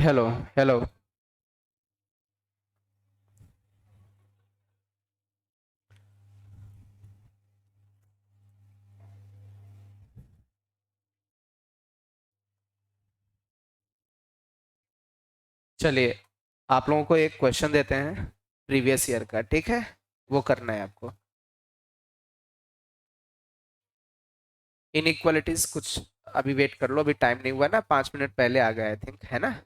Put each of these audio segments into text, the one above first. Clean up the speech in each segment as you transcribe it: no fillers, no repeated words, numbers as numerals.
Hello hello. चलिए, आप लोगों को एक क्वेश्चन देते हैं प्रीवियस ईयर का, ठीक है? वो करना है आपको। इनइक्वालिटीज कुछ अभी वेट कर लो, अभी टाइम नहीं हुआ ना, 5 मिनट पहले आ गया आई थिंक, है ना?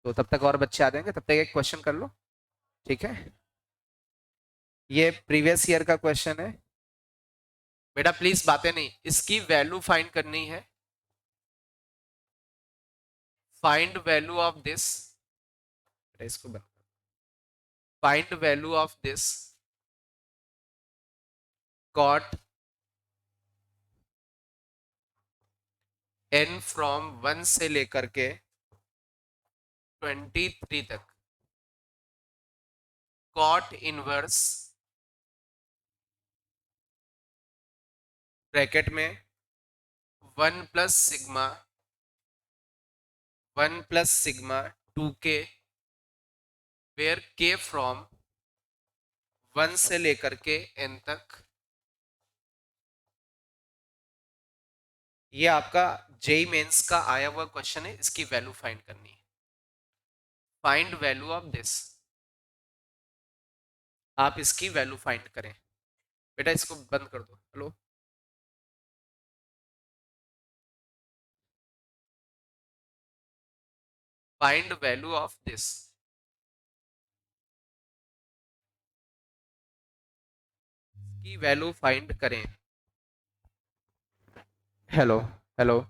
तो तब तक और बच्चे आ जाएंगे, तब तक एक क्वेश्चन कर लो, ठीक है? ये प्रीवियस ईयर का क्वेश्चन है। बेटा प्लीज बातें नहीं, इसकी वैल्यू फाइंड करनी है। Find value of this. इसको बंद। Find value of this cot n from 1 से लेकर के 23 तक। कॉट इनवर्स ब्रैकेट में 1 plus sigma 2k, where k from 1 से लेकर के n तक। ये आपका जेई मेंस का आया हुआ क्वेश्चन है, इसकी वैल्यू फाइंड करनी है। फाइंड वैल्यू ऑफ दिस, आप इसकी वैल्यू फाइंड करें। बेटा इसको बंद कर दो। Hello. Find value of this, की वैल्यू फाइंड करें। Hello hello.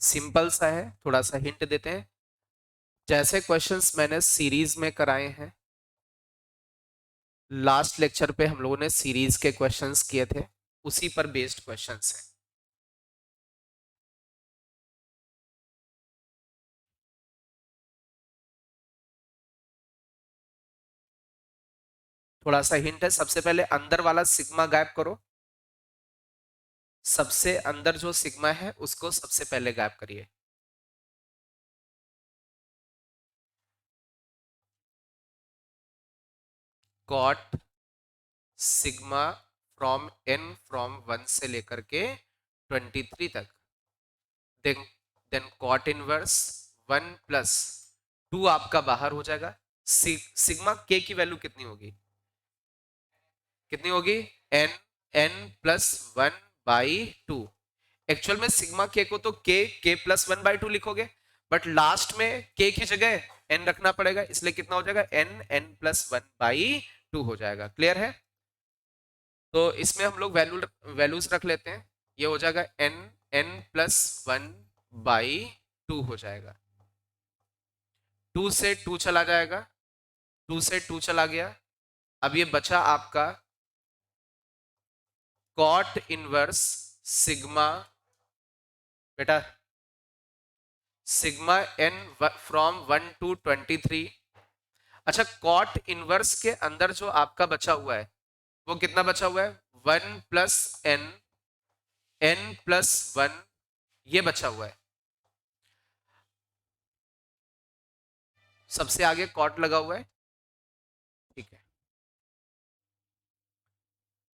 सिंपल सा है, थोड़ा सा हिंट देते हैं। जैसे क्वेश्चंस मैंने सीरीज में कराए हैं, लास्ट लेक्चर पे हम लोगों ने सीरीज के क्वेश्चंस किए थे, उसी पर बेस्ड क्वेश्चंस हैं। थोड़ा सा हिंट है, सबसे पहले अंदर वाला सिग्मा गायब करो। सबसे अंदर जो सिग्मा है उसको सबसे पहले गायब करिए। Cot sigma from n from 1 से लेकर के 23 तक। Then then cot inverse 1 plus 2 आपका बाहर हो जाएगा। सिग्मा के की वैल्यू कितनी होगी? कितनी होगी? n+1/2। एक्चुअल में सिग्मा के को तो k+1/2 लिखोगे, बट लास्ट में k की जगह n रखना पड़ेगा, इसलिए कितना हो जाएगा? n+1/2 हो जाएगा। क्लियर है? तो इसमें हम लोग वैल्यूज रख लेते हैं। ये हो जाएगा n+1/2 हो जाएगा। 2 से 2 चला जाएगा, 2 से 2 चला गया। अब ये बचा आपका कॉट इनवर्स सिग्मा। बेटा सिग्मा n फ्रॉम 1 टू 23। अच्छा, कॉट इनवर्स के अंदर जो आपका बचा हुआ है वो कितना बचा हुआ है? 1 प्लस n+1, ये बचा हुआ है। सबसे आगे कॉट लगा हुआ है, ठीक है।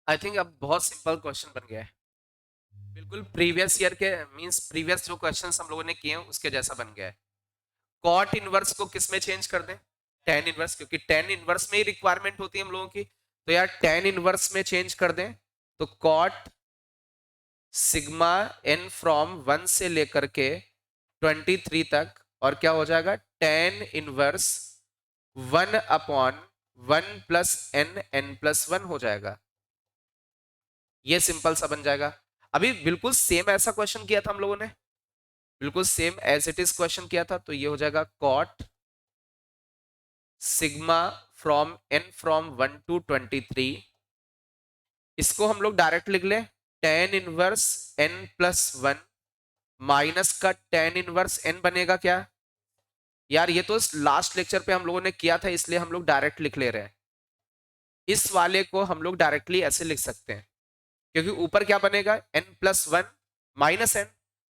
आई थिंक अब बहुत सिंपल क्वेश्चन बन गया है, बिल्कुल प्रीवियस ईयर के मींस प्रीवियस जो क्वेश्चंस हम लोगों ने किए हैं उसके जैसा बन गया है। कॉट इनवर्स को किस में चेंज कर दें? टेन इनवर्स, क्योंकि टेन इनवर्स में ही रिक्वायरमेंट होती है हम लोगों की, तो यार टेन इनवर्स में चेंज कर दें। तो कॉट सिग्मा n फ्रॉम 1 से लेकर के 23 तक, और क्या हो जाएगा? टेन इनवर्स 1/1 प्लस n+1 हो जाएगा। ये सिंपल सा बन जाएगा। अभी बिल्कुल सेम ऐसा क्वेश्चन किया था हम लोगों ने, बिल्कुल same as it is question किया था। तो ये हो जाएगा cot sigma from n from 1 to 23। इसको हम लोग डायरेक्ट लिख ले, टेन इनवर्स n+1 माइनस का टेन इनवर्स एन बनेगा क्या? यार ये तो लास्ट लेक्चर पे हम लोगों ने किया था, इसलिए हम लोग डायरेक्ट लिख ले रहे हैं। इस वाले को हम लोग डायरेक्टली ऐसे लिख सकते हैं, क्योंकि ऊपर क्या बनेगा, n plus one minus N,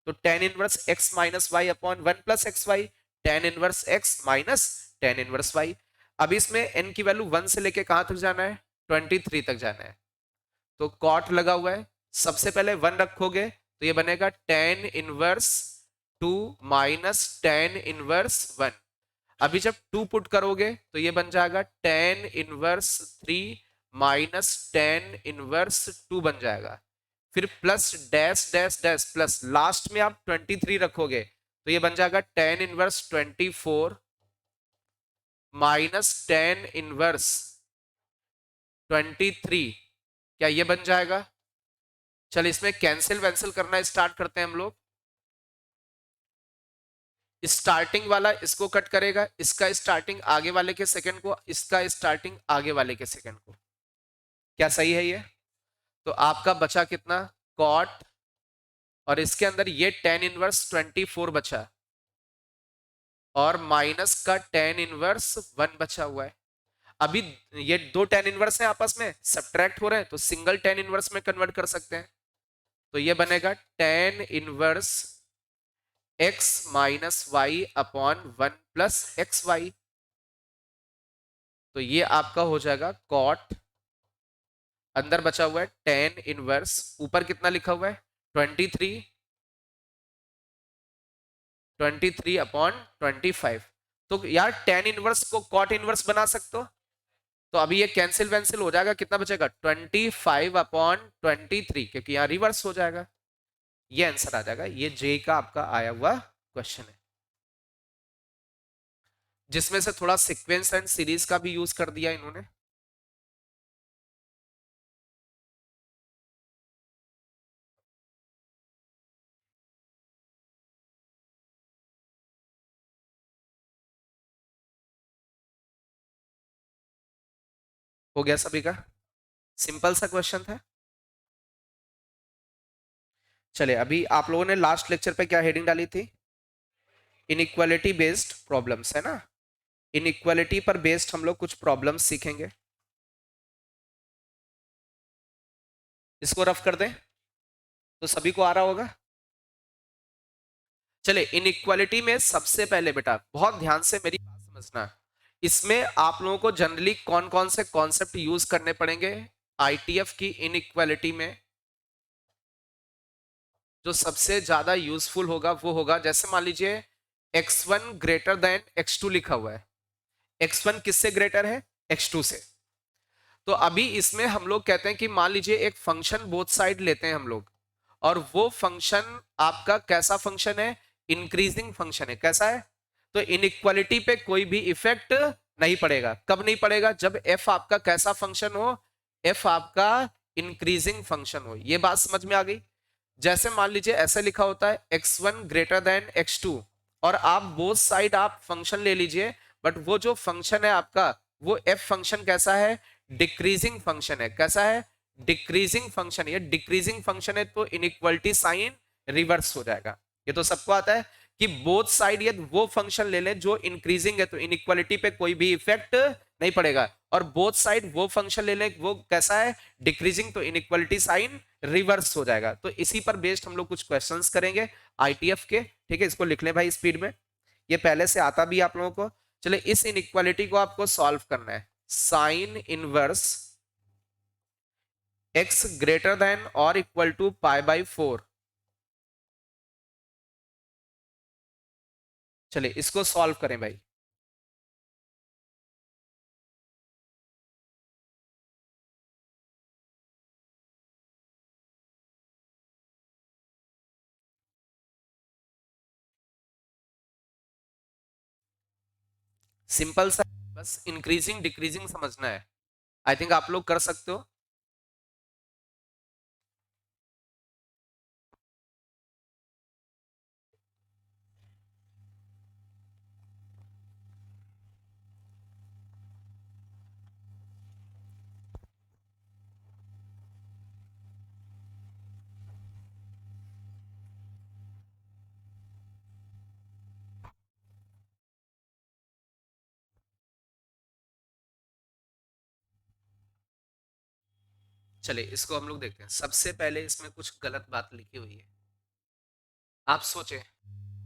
तो tan inverse x minus Y upon one plus x Y, tan inverse x minus tan inverse Y. अब इसमें n की वैल्यू वन से लेके कहां तक जाना है, 23 तक जाना है। तो कॉट लगा हुआ है, सबसे पहले वन रखोगे तो ये बनेगा tan inverse two minus tan inverse one. अभी जब टू पुट करोगे तो ये बन जाएगा tan inverse three minus tan inverse two बन जाएगा। फिर plus dash dash dash plus last में आप 23 रखोगे तो ये बन जाएगा tan inverse 24 minus tan inverse 23। क्या ये बन जाएगा? चल इसमें कैंसिल वैंसिल करना स्टार्ट करते हैं हम लोग। स्टार्टिंग वाला इसको कट करेगा, इसका स्टार्टिंग आगे वाले के सेकंड को, इसका स्टार्टिंग आगे वाले के सेकंड को। क्या सही है ये? तो आपका बचा कितना, कॉट, और इसके अंदर ये टेन इनवर्स 24 बचा, और माइनस का टेन इनवर्स वन बचा हुआ है। अभी ये दो टेन इनवर्स हैं आपस में सब्ट्रैक्ट हो रहे हैं, तो सिंगल टेन इनवर्स में कन्वर्ट कर सकते हैं। तो ये बनेगा tan inverse x minus Y upon one plus x y. तो ये आपका हो जाएगा कॉट, अंदर बचा हुआ है टेन इनवर्स, ऊपर कितना लिखा हुआ है 23, 23 अपॉन 25। तो यार टेन इनवर्स को कॉट इनवर्स बना सकते हो, तो अभी ये कैंसिल वैंसिल हो जाएगा, कितना बचेगा 25 अपॉन 23, क्योंकि यहाँ रिवर्स हो जाएगा। ये आंसर आ जाएगा, ये जे का आपका आया हुआ क्वेश्चन है, जिसमें से थोड़ा सीक्वेंस एंड सीरीज का भी यूज कर दिया इन्होंने। हो गया सभी का, सिंपल सा क्वेश्चन था। चलिए अभी आप लोगों ने लास्ट लेक्चर पे क्या हेडिंग डाली थी, इनइक्वालिटी बेस्ड प्रॉब्लम्स, है ना? इनइक्वालिटी पर बेस्ड हम लोग कुछ प्रॉब्लम्स सीखेंगे। इसको रफ कर दें तो सभी को आ रहा होगा। चले इनइक्वालिटी में सबसे पहले बेटा बहुत ध्यान से मेरी बात समझना, इसमें आप लोगों को जनरली कौन कौन से कॉन्सेप्ट यूज करने पड़ेंगे आईटीएफ की इनइक्वालिटी में। जो सबसे ज्यादा यूजफुल होगा वो होगा, जैसे मान लीजिए x1 ग्रेटर देन x2 लिखा हुआ है, x1 किससे ग्रेटर है, x2 से। तो अभी इसमें हम लोग कहते हैं कि मान लीजिए एक फंक्शन बोथ साइड लेते हैं हम लोग, और वो फंक्शन आपका कैसा फंक्शन है, इंक्रीजिंग फंक्शन है, कैसा है? तो इनइक्वालिटी पे कोई भी इफेक्ट नहीं पड़ेगा। कब नहीं पड़ेगा? जब एफ आपका कैसा फंक्शन हो, एफ आपका इंक्रीजिंग फंक्शन हो। ये बात समझ में आ गई? जैसे मान लीजिए ऐसे लिखा होता है x1 ग्रेटर देन x2, और आप बोथ साइड आप फंक्शन ले लीजिए, बट वो जो फंक्शन है आपका, वो f फंक्शन कैसा है, डिक्रीजिंग फंक्शन है। कैसा है? Decreasing function. ये डिक्रीजिंग फंक्शन है तो इनइक्वालिटी साइन रिवर्स हो जाएगा। ये तो सबको आता है कि बोथ साइड ये वो फंक्शन ले लें जो इंक्रीजिंग है, तो इनइक्वालिटी पे कोई भी इफेक्ट नहीं पड़ेगा, और बोथ साइड वो फंक्शन ले लें वो कैसा है, डिक्रीजिंग, तो इनइक्वालिटी साइन रिवर्स हो जाएगा। तो इसी पर बेस्ड हम लोग कुछ क्वेश्चंस करेंगे आईटीएफ के। ठीक है, इसको लिख लें भाई स्पीड में, ये पहले से आता भी आप लोगों को। चले इस इनइक्वालिटी को आपको सॉल्व करना है, sine inverse x greater than और इक्वल टू पाई बाई 4। चले इसको सॉल्व करें भाई। सिंपल सा, बस इंक्रीजिंग डिक्रीजिंग समझना है। आई थिंक आप लोग कर सकते हो। चलिए इसको हम लोग देखते हैं। सबसे पहले इसमें कुछ गलत बात लिखी हुई है। आप सोचे,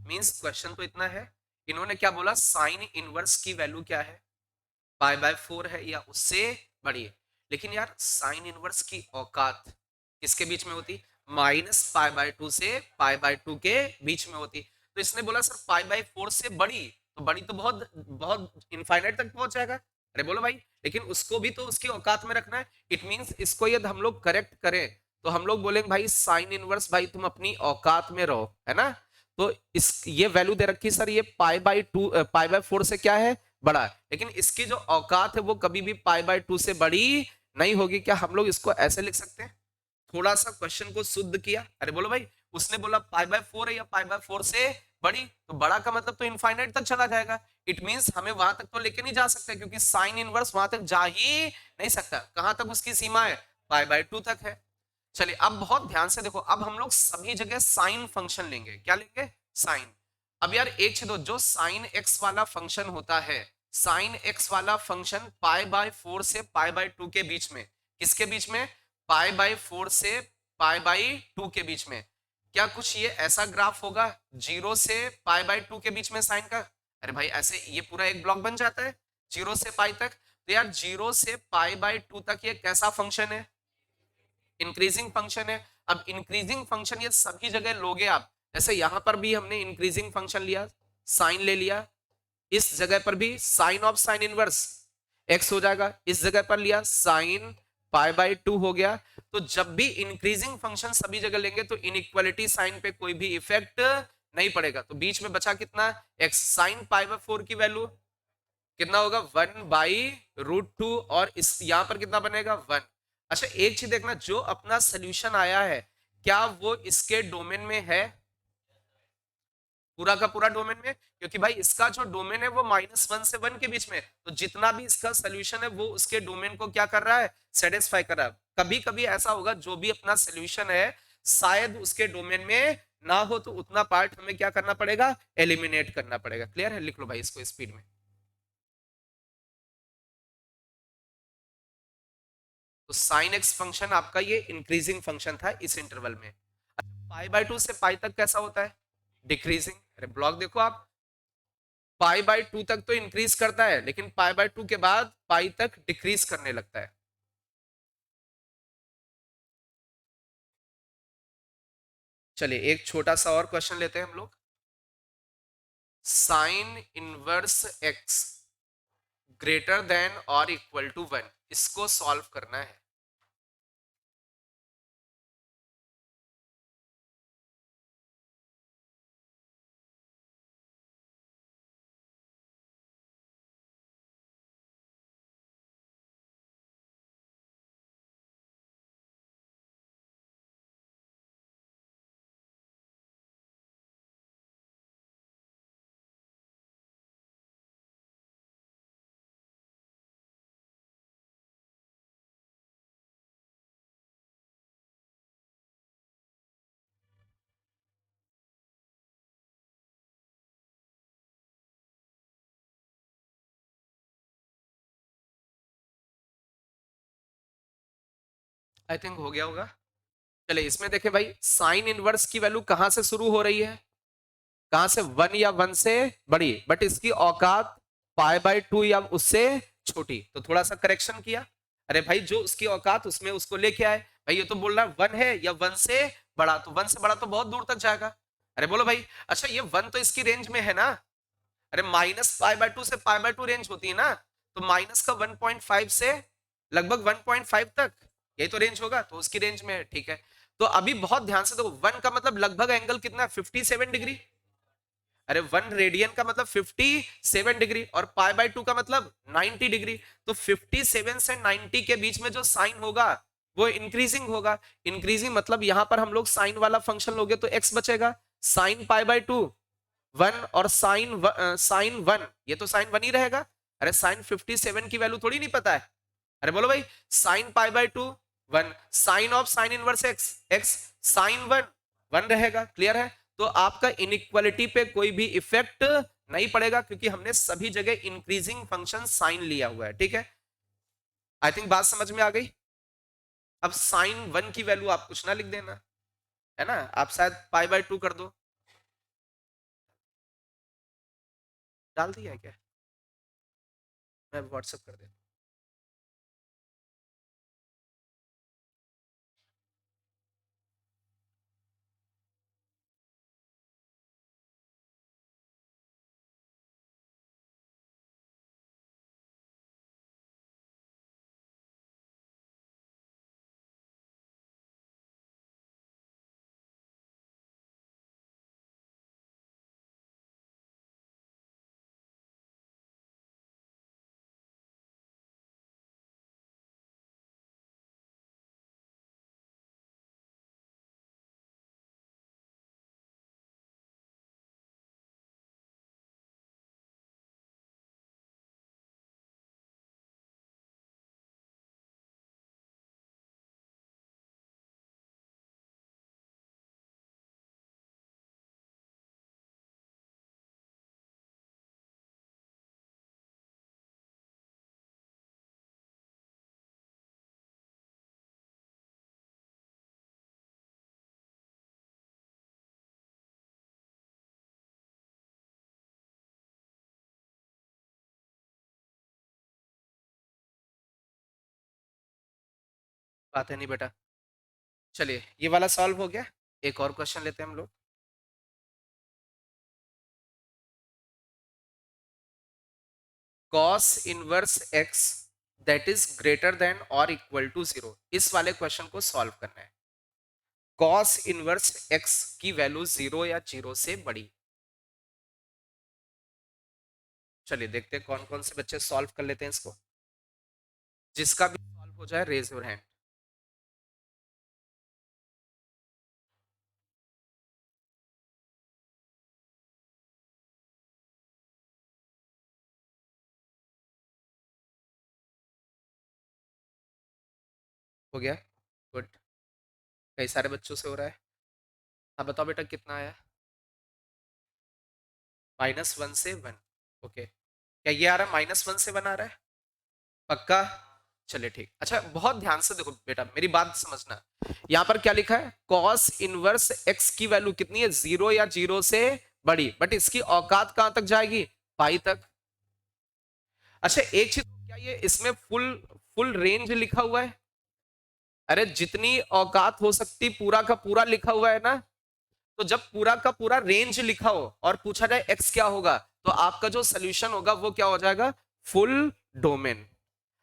मींस क्वेश्चन तो इतना है, इन्होंने क्या बोला, साइन इनवर्स की वैल्यू क्या है, पाई बाय 4 है या उससे बड़ी है। लेकिन यार साइन इनवर्स की औकात किसके बीच में होती, माइनस पाई बाय 2 से पाई बाय 2 के बीच में होती। तो इसने बोला सर पाई बाय 4 से बड़ी, तो बड़ी तो बहुत बहुत इनफाइनाइट तक पहुंच जाएगा। अरे बोलो भाई, लेकिन उसको भी तो उसकी औकात में रखना है। इट मींस इसको यदि हम लोग करेक्ट करें तो हम लोग बोलेंगे भाई साइन इनवर्स भाई तुम अपनी औकात में रहो, है ना। तो इस ये वैल्यू दे रखी सर, ये पाई बाय 2 पाई बाय 4 से क्या है, बड़ा है। लेकिन इसकी जो औकात है वो कभी भी पाई बाय 2 से बड़ी नहीं होगी। क्या हम लोग इसको ऐसे लिख सकते हैं, थोड़ा सा क्वेश्चन को शुद्ध किया। अरे बोलो भाई, उसने बोला पाई बाय 4 है या पाई बाय 4 से बड़ी, तो बड़ा का मतलब तो इनफाइनाइट तक चला जाएगा। इट मींस हमें वहां तक तो लेके नहीं जा सकते, क्योंकि साइन इनवर्स वहां तक जा ही नहीं सकता। कहां तक उसकी सीमा है, पाई बाय 2 तक है। चलिए अब बहुत ध्यान से देखो, अब हम लोग सभी जगह साइन फंक्शन लेंगे। क्या लेंगे, साइन। अब यार एक चीज, जो साइन एक्स वाला फंक्शन होता है, साइन एक्स वाला फंक्शन पाई बाय 4 से पाई बाय 2 के बीच में, किसके बीच में, पाई बाय 4 से पाई बाय 2 के बीच में। क्या कुछ ये ऐसा ग्राफ होगा 0 से पाई बाय 2 के बीच में साइन का, अरे भाई ऐसे ये पूरा एक ब्लॉक बन जाता है 0 से पाई तक। तो यार 0 से पाई बाय 2 तक ये कैसा फंक्शन है, इंक्रीजिंग फंक्शन है। अब इंक्रीजिंग फंक्शन ये सभी जगह लोगे आप, जैसे यहां पर भी हमने इंक्रीजिंग फंक्शन लिया, साइन ले लिया, इस जगह पर भी sine of sine inverse x हो जाएगा, इस जगह पर लिया साइन पाई बाय 2 हो गया। तो जब भी इंक्रीजिंग फंक्शन सभी जगह लेंगे तो इनइक्वालिटी साइन पे कोई भी इफेक्ट नहीं पड़ेगा। तो बीच में बचा कितना, एक्स। साइन पाई बाय 4 की वैल्यू कितना होगा, 1/√2, और इस यहां पर कितना बनेगा, 1। अच्छा एक चीज देखना, जो अपना सोल्यूशन आया है क्या वो इसके डोमेन में है, पूरा का पूरा डोमेन में, क्योंकि भाई इसका जो डोमेन है वो -1 से 1 के बीच में, तो जितना भी इसका सोल्यूशन है वो उसके डोमेन को क्या कर रहा है, सेटिस्फाई कर रहा है। कभी कभी ऐसा होगा जो भी अपना सोल्यूशन है शायद उसके डोमेन में ना हो, तो उतना पार्ट हमें क्या करना पड़ेगा, एलिमिनेट करना पड़ेगा। क्लियर है, लिख लो भाई इसको स्पीड में। तो साइन एक्स फंक्शन आपका ये इंक्रीजिंग फंक्शन था इस इंटरवल में। पाई बाय 2 से पाई तक कैसा होता है, डिक्रीजिंग। अरे ब्लॉक देखो आप, पाई बाय 2 तक तो इंक्रीज करता है, लेकिन पाई बाय 2 के बाद पाई तक डिक्रीज करने लगता है। चलिए एक छोटा सा और क्वेश्चन लेते हैं हम लोग। Sign inverse x greater then और इक्वल टू 1, इसको सॉल्व करना है। आई थिंक हो गया होगा। चलिए इसमें देखें भाई, साइन इनवर्स की वैल्यू कहां से शुरू हो रही है, कहां से, 1 या 1 से बड़ी, बट इसकी औकात पाई बाय 2 या उससे छोटी, तो थोड़ा सा करेक्शन किया। अरे भाई जो उसकी औकात उसमें उसको लेके आए। भाई ये तो बोल रहा है 1 है या 1 से बड़ा, तो 1 से बड़ा तो बहुत दूर तक जाएगा। अरे बोलो भाई, अच्छा ये 1 तो इसकी रेंज में है ना, अरे माइनस पाई बाय 2 से पाई बाय 2 रेंज होती है ना, तो माइनस का 1.5 से लगभग 1.5 तक, यही तो रेंज होगा, तो उसकी रेंज में है, ठीक है। तो अभी बहुत ध्यान से देखो, 1 का मतलब लगभग एंगल कितना है, 57 डिग्री। अरे 1 रेडियन का मतलब 57 डिग्री, और पाई बाय 2 का मतलब 90 डिग्री। तो 57 से 90 के बीच में जो साइन होगा वो इंक्रीजिंग होगा। इंक्रीजिंग मतलब यहां पर हम लोग साइन वाला फंक्शन लोगे तो एक्स बचेगा, साइन पाई बाय 2 1, और साइन 1, ये तो साइन 1 ही रहेगा। अरे साइन 57 की वैल्यू थोड़ी नहीं पता है। अरे बोलो भाई, sine pi by 2 1, sine of sine inverse x x, sine 1 1 रहेगा। क्लियर है, तो आपका इनइक्वालिटी पे कोई भी इफेक्ट नहीं पड़ेगा, क्योंकि हमने सभी जगह इंक्रीजिंग फंक्शन साइन लिया हुआ है। ठीक है, आई थिंक बात समझ में आ गई। अब साइन 1 की वैल्यू आप कुछ ना लिख देना, है ना, आप शायद पाई बाय 2 कर दो। डाल दिया है क्या? मैं व्हाट्सएप कर देता हूँ। बात है नहीं बेटा। चलिए ये वाला सॉल्व हो गया। एक और क्वेश्चन लेते हैं हम लोग। cos inverse x that is greater than और इक्वल टू 0, इस वाले क्वेश्चन को सॉल्व करना है। cos इनवर्स x की वैल्यू 0 या 0 से बड़ी। चलिए देखते हैं कौन कौन से बच्चे सॉल्व कर लेते हैं इसको। जिसका भी सॉल्व हो जाए रेज योर हैंड। हो गया, गुड। कई सारे बच्चों से हो रहा है। हाँ बताओ बेटा कितना आया? -1 से 1। ओके, क्या ये आ रहा है -1 से 1 आ रहा है? पक्का? चलिए ठीक। अच्छा बहुत ध्यान से देखो बेटा, मेरी बात समझना। यहाँ पर क्या लिखा है? cos इनवर्स x की वैल्यू कितनी है? 0 या 0 से बड़ी, बट इसकी औकात कहां तक जाएगी? पाई तक। अच्छा एक चीज, क्या ये इसमें फुल फुल रेंज लिखा हुआ है? अरे जितनी औकात हो सकती पूरा का पूरा लिखा हुआ है ना। तो जब पूरा का पूरा रेंज लिखा हो और पूछा जाए x क्या होगा, तो आपका जो सोल्यूशन होगा वो क्या हो जाएगा? Full domain.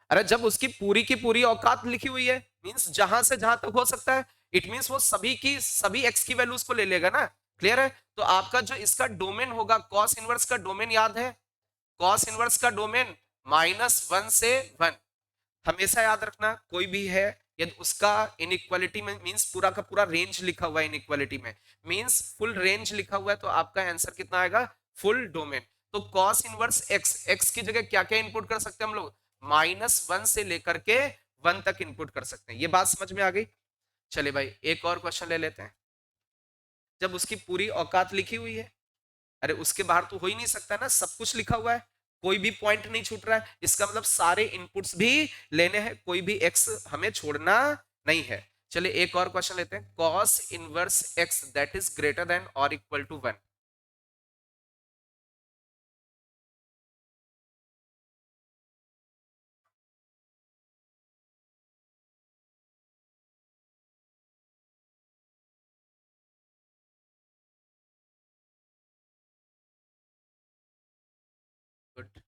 अरे जब उसकी पूरी की पूरी औकात लिखी हुई है, मींस जहां से जहां तक हो सकता है, इट मींस वो सभी की सभी एक्स की वैल्यूज को ले लेगा ना। क्लियर है? तो आपका जो इसका डोमेन होगा, कॉस इनवर्स का डोमेन याद है? कॉस इनवर्स का डोमेन -1 से 1। हमेशा याद रखना, कोई भी है यदि उसका इनइक्वालिटी में मींस पूरा का पूरा रेंज लिखा हुआ है, इनइक्वालिटी में मींस फुल रेंज लिखा हुआ है, तो आपका आंसर कितना आएगा? Full domain. तो कॉस इनवर्स एक्स, एक्स की जगह क्या क्या इनपुट कर सकते हैं हम लोग? -1 से लेकर के 1 तक इनपुट कर सकते हैं। ये बात समझ में आ गई? चलिए भाई एक और क्वेश्चन ले लेते हैं। जब उसकी पूरी औकात लिखी हुई है, अरे उसके बाहर तो हो ही नहीं सकता ना, सब कुछ लिखा हुआ है, कोई भी पॉइंट नहीं छूट रहा है, इसका मतलब सारे इनपुट्स भी लेने हैं, कोई भी एक्स हमें छोड़ना नहीं है। चलिए एक और क्वेश्चन लेते हैं। cos inverse x that is greater than और इक्वल टू 1। गुड,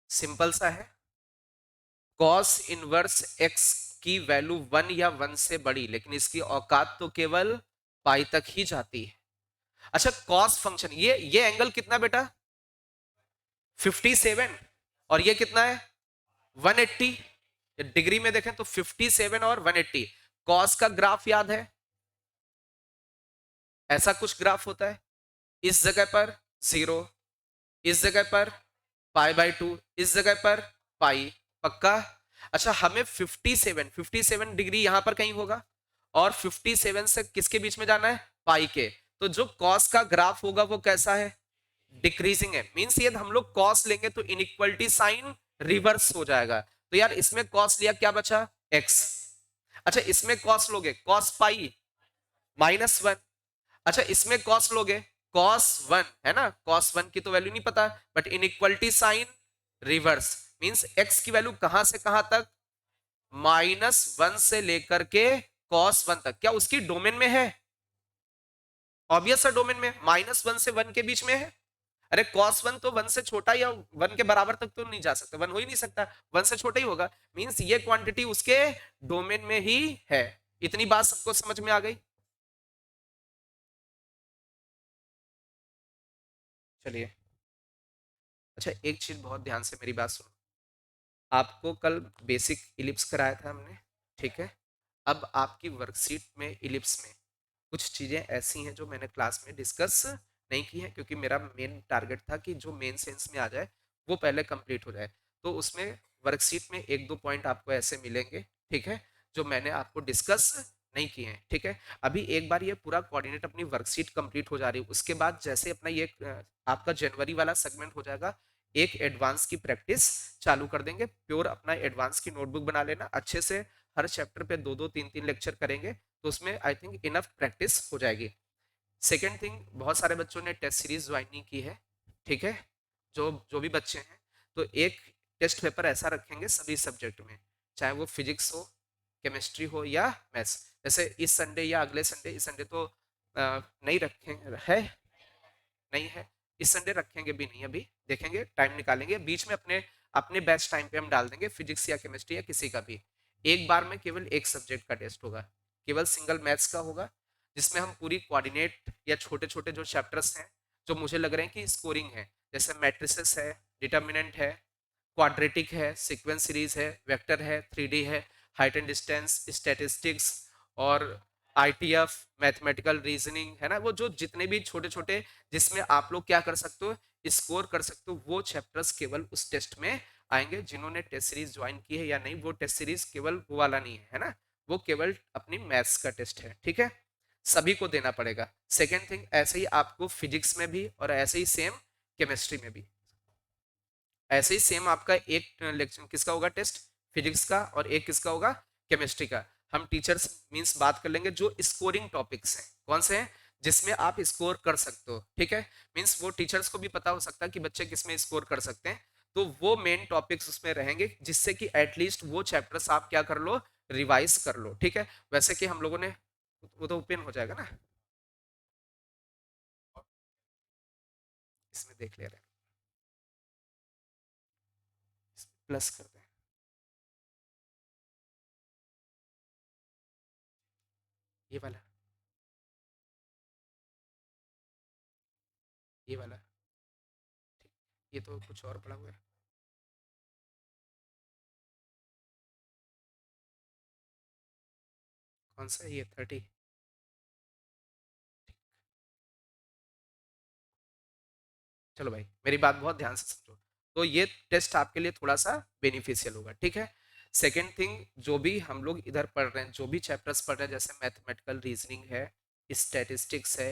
सिंपल सा है। cos इनवर्स x की वैल्यू 1 या 1 से बड़ी, लेकिन इसकी औकात तो केवल पाई तक ही जाती है। अच्छा cos फंक्शन, ये एंगल कितना बेटा? 57। और ये कितना है? 180। डिग्री में देखें तो 57 और 180। कॉस का ग्राफ याद है? ऐसा कुछ ग्राफ होता है। इस जगह पर 0, इस जगह पर π/2, इस जगह पर पाई। पक्का? अच्छा हमें 57 डिग्री यहां पर कहीं होगा, और 57 से किसके बीच में जाना है? पाई के। तो जो कॉस का ग्राफ होगा वो कैसा है? डिक्रीजिंग है। मींस ये हम लोग कॉस लेंगे तो इनइक्वालिटी साइन रिवर्स हो जाएगा। तो यार इसमें कॉस लिया, क्या बचा, एक्स। अच्छा इसमें कॉस लोगे, कॉस पाई -1। अच्छा इसमें कॉस लोगे, cos 1 है ना, cos 1 की तो वैल्यू नहीं पता, but inequality sign reverse, means x की वैल्यू कहां से कहां तक, -1 से लेकर के cos 1 तक, क्या उसकी डोमेन में है, ऑब्वियस है डोमेन में, -1 से 1 के बीच में है। अरे cos 1 तो 1 से छोटा या 1 के बराबर तक तो नहीं जा सकता, 1 हो ही नहीं सकता, 1 से छोटा ही होगा, मींस ये क्वांटिटी उसके डोमेन में ही है। इतनी बात सबको समझ में आ गई। चलिए, अच्छा एक चीज बहुत ध्यान से मेरी बात सुनो, आपको कल बेसिक इलिप्स कराया था हमने, ठीक है, अब आपकी वर्कशीट में इलिप्स में कुछ चीजें ऐसी हैं जो मैंने क्लास में डिस्कस नहीं की है, क्योंकि मेरा मेन टारगेट था कि जो मेन सेंस में आ जाए वो पहले कंप्लीट हो जाए। तो उसमें वर्कशीट में एक दो पॉइंट आपको ऐसे मिलेंगे, ठीक है, जो मैंने आपको डिस्कस नहीं किए हैं, ठीक है। अभी एक बार ये पूरा कोऑर्डिनेट अपनी वर्कशीट कंप्लीट हो जा रही है, उसके बाद जैसे अपना ये आपका जनवरी वाला सेगमेंट हो जाएगा, एक एडवांस की प्रैक्टिस चालू कर देंगे, प्योर अपना एडवांस की नोटबुक बना लेना अच्छे से, हर चैप्टर पे दो दो तीन तीन लेक्चर करेंगे, तो उसमें आई थिंक इनफ प्रैक्टिस हो जाएगी। सेकेंड थिंग, बहुत सारे बच्चों ने टेस्ट सीरीज ज्वाइन नहीं की है, ठीक है, जो जो भी बच्चे हैं, तो एक टेस्ट पेपर ऐसा रखेंगे सभी सब्जेक्ट में, चाहे वो फिजिक्स हो, केमिस्ट्री हो या मैथ्स। जैसे इस संडे या अगले संडे, इस संडे तो नहीं रखेंगे, है नहीं है, इस संडे रखेंगे भी नहीं, अभी देखेंगे टाइम निकालेंगे बीच में, अपने अपने बेस्ट टाइम पे हम डाल देंगे फिजिक्स या केमिस्ट्री या किसी का भी। एक बार में केवल एक सब्जेक्ट का टेस्ट होगा, केवल सिंगल मैथ्स का होगा, जिसमें हम पूरी कोऑर्डिनेट या छोटे छोटे जो चैप्टर्स हैं जो मुझे लग रहे हैं कि स्कोरिंग है, जैसे मैट्रिसेस है, डिटर्मिनेंट है, क्वाड्रेटिक है, सीक्वेंस सीरीज है, वेक्टर है, 3D है, हाइट एंड डिस्टेंस, स्टैटिस्टिक्स और आईटीएफ, मैथमेटिकल रीजनिंग, है ना, वो जो जितने भी छोटे छोटे जिसमें आप लोग क्या कर सकते हो, स्कोर कर सकते हो, वो चैप्टर्स केवल उस टेस्ट में आएंगे। जिन्होंने टेस्ट सीरीज ज्वाइन की है या नहीं, वो टेस्ट सीरीज केवल वो वाला नहीं है, है ना, वो केवल अपनी मैथ्स का टेस्ट है, ठीक है, सभी को देना पड़ेगा। सेकेंड थिंग, ऐसे ही आपको फिजिक्स में भी और ऐसे ही सेम केमिस्ट्री में भी, ऐसे ही सेम आपका एक लेक्चर किसका होगा टेस्ट, फिजिक्स का, और एक किसका होगा, केमिस्ट्री का। हम टीचर्स मींस बात कर लेंगे जो स्कोरिंग टॉपिक्स हैं, कौन से हैं जिसमें आप स्कोर कर सकते हो, ठीक है, मींस वो टीचर्स को भी पता हो सकता है कि बच्चे किसमें स्कोर कर सकते हैं, तो वो मेन टॉपिक्स उसमें रहेंगे, जिससे कि एटलीस्ट वो चैप्टर्स आप क्या कर लो, रिवाइज कर लो, ठीक है। वैसे कि हम लोगों ने, वो तो ओपन हो जाएगा ना, इसमें देख ले रहे हैं, प्लस कर दें, ये वाला, ये वाला, ये तो कुछ और पड़ा हुआ है, कौन सा है ये, 30। चलो भाई मेरी बात बहुत ध्यान से समझो, तो ये टेस्ट आपके लिए थोड़ा सा बेनिफिशियल होगा, ठीक है। सेकेंड थिंग, जो भी हम लोग इधर पढ़ रहे हैं, जो भी चैप्टर्स पढ़ रहे हैं, जैसे मैथमेटिकल रीजनिंग है, स्टैटिस्टिक्स है,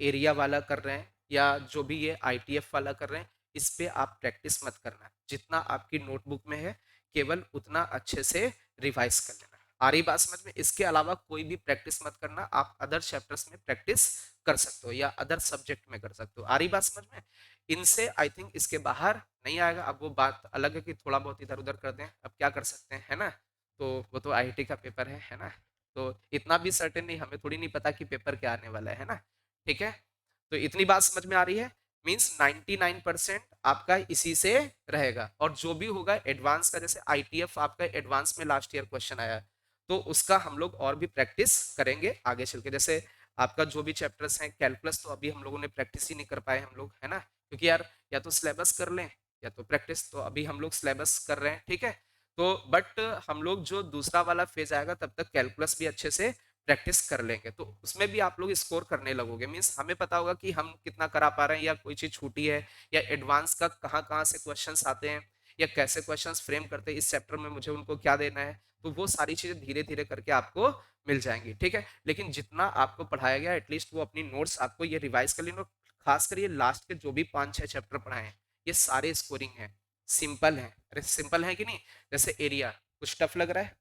एरिया वाला कर रहे हैं, या जो भी ये आईटीएफ वाला कर रहे हैं, इस पे आप प्रैक्टिस मत करना, जितना आपकी नोटबुक में है केवल उतना अच्छे से रिवाइज कर लेना, आ रही बात समझ में, इसके अलावा कोई भी प्रैक्टिस मत करना, आप अदर चैप्टर्स में प्रैक्टिस कर सकते हो या अदर सब्जेक्ट में कर सकते हो, आ रही बात समझ में। इनसे आई थिंक इसके बाहर नहीं आएगा। अब वो बात अलग है कि थोड़ा बहुत इधर उधर कर दें, अब क्या कर सकते हैं, है ना, तो वो तो आईआईटी का पेपर है ना, तो इतना भी सर्टेन नहीं, हमें थोड़ी नहीं पता कि पेपर क्या आने वाला है ना, ठीक है। तो इतनी बात समझ में आ रही है, मींस 99% आपका इसी से रहेगा, और जो भी होगा एडवांस का, जैसे आईटीएफ आपका एडवांस में लास्ट ईयर क्वेश्चन आया, तो उसका हम लोग और भी प्रैक्टिस करेंगे आगे चल के। जैसे आपका जो भी चैप्टर्स हैं, कैलकुलस तो अभी हम लोगों ने प्रैक्टिस ही नहीं कर पाए हम लोग, है ना, क्योंकि यार या तो सिलेबस कर लें या तो प्रैक्टिस, तो अभी हम लोग सिलेबस कर रहे हैं, ठीक है। तो बट हम लोग जो दूसरा वाला फेज आएगा तब तक कैलकुलस भी अच्छे से प्रैक्टिस कर लेंगे, तो उसमें भी आप लोग स्कोर करने लगोगे, मीन्स हमें पता होगा कि हम कितना करा पा रहे हैं, या कोई चीज छूटी है, या एडवांस का कहाँ कहाँ से क्वेश्चंस आते हैं, या कैसे क्वेश्चंस फ्रेम करते हैं इस चैप्टर में, मुझे उनको क्या देना है, तो वो सारी चीजें धीरे धीरे करके आपको मिल जाएंगी, ठीक है। लेकिन जितना आपको पढ़ाया गया एटलीस्ट वो अपनी नोट्स आपको ये रिवाइज कर लेना, खासकर ये लास्ट के जो भी 5-6 चैप्टर पढ़ाए हैं ये सारे स्कोरिंग है, सिंपल है, अरे सिंपल है कि नहीं? जैसे एरिया, कुछ टफ लग रहा है?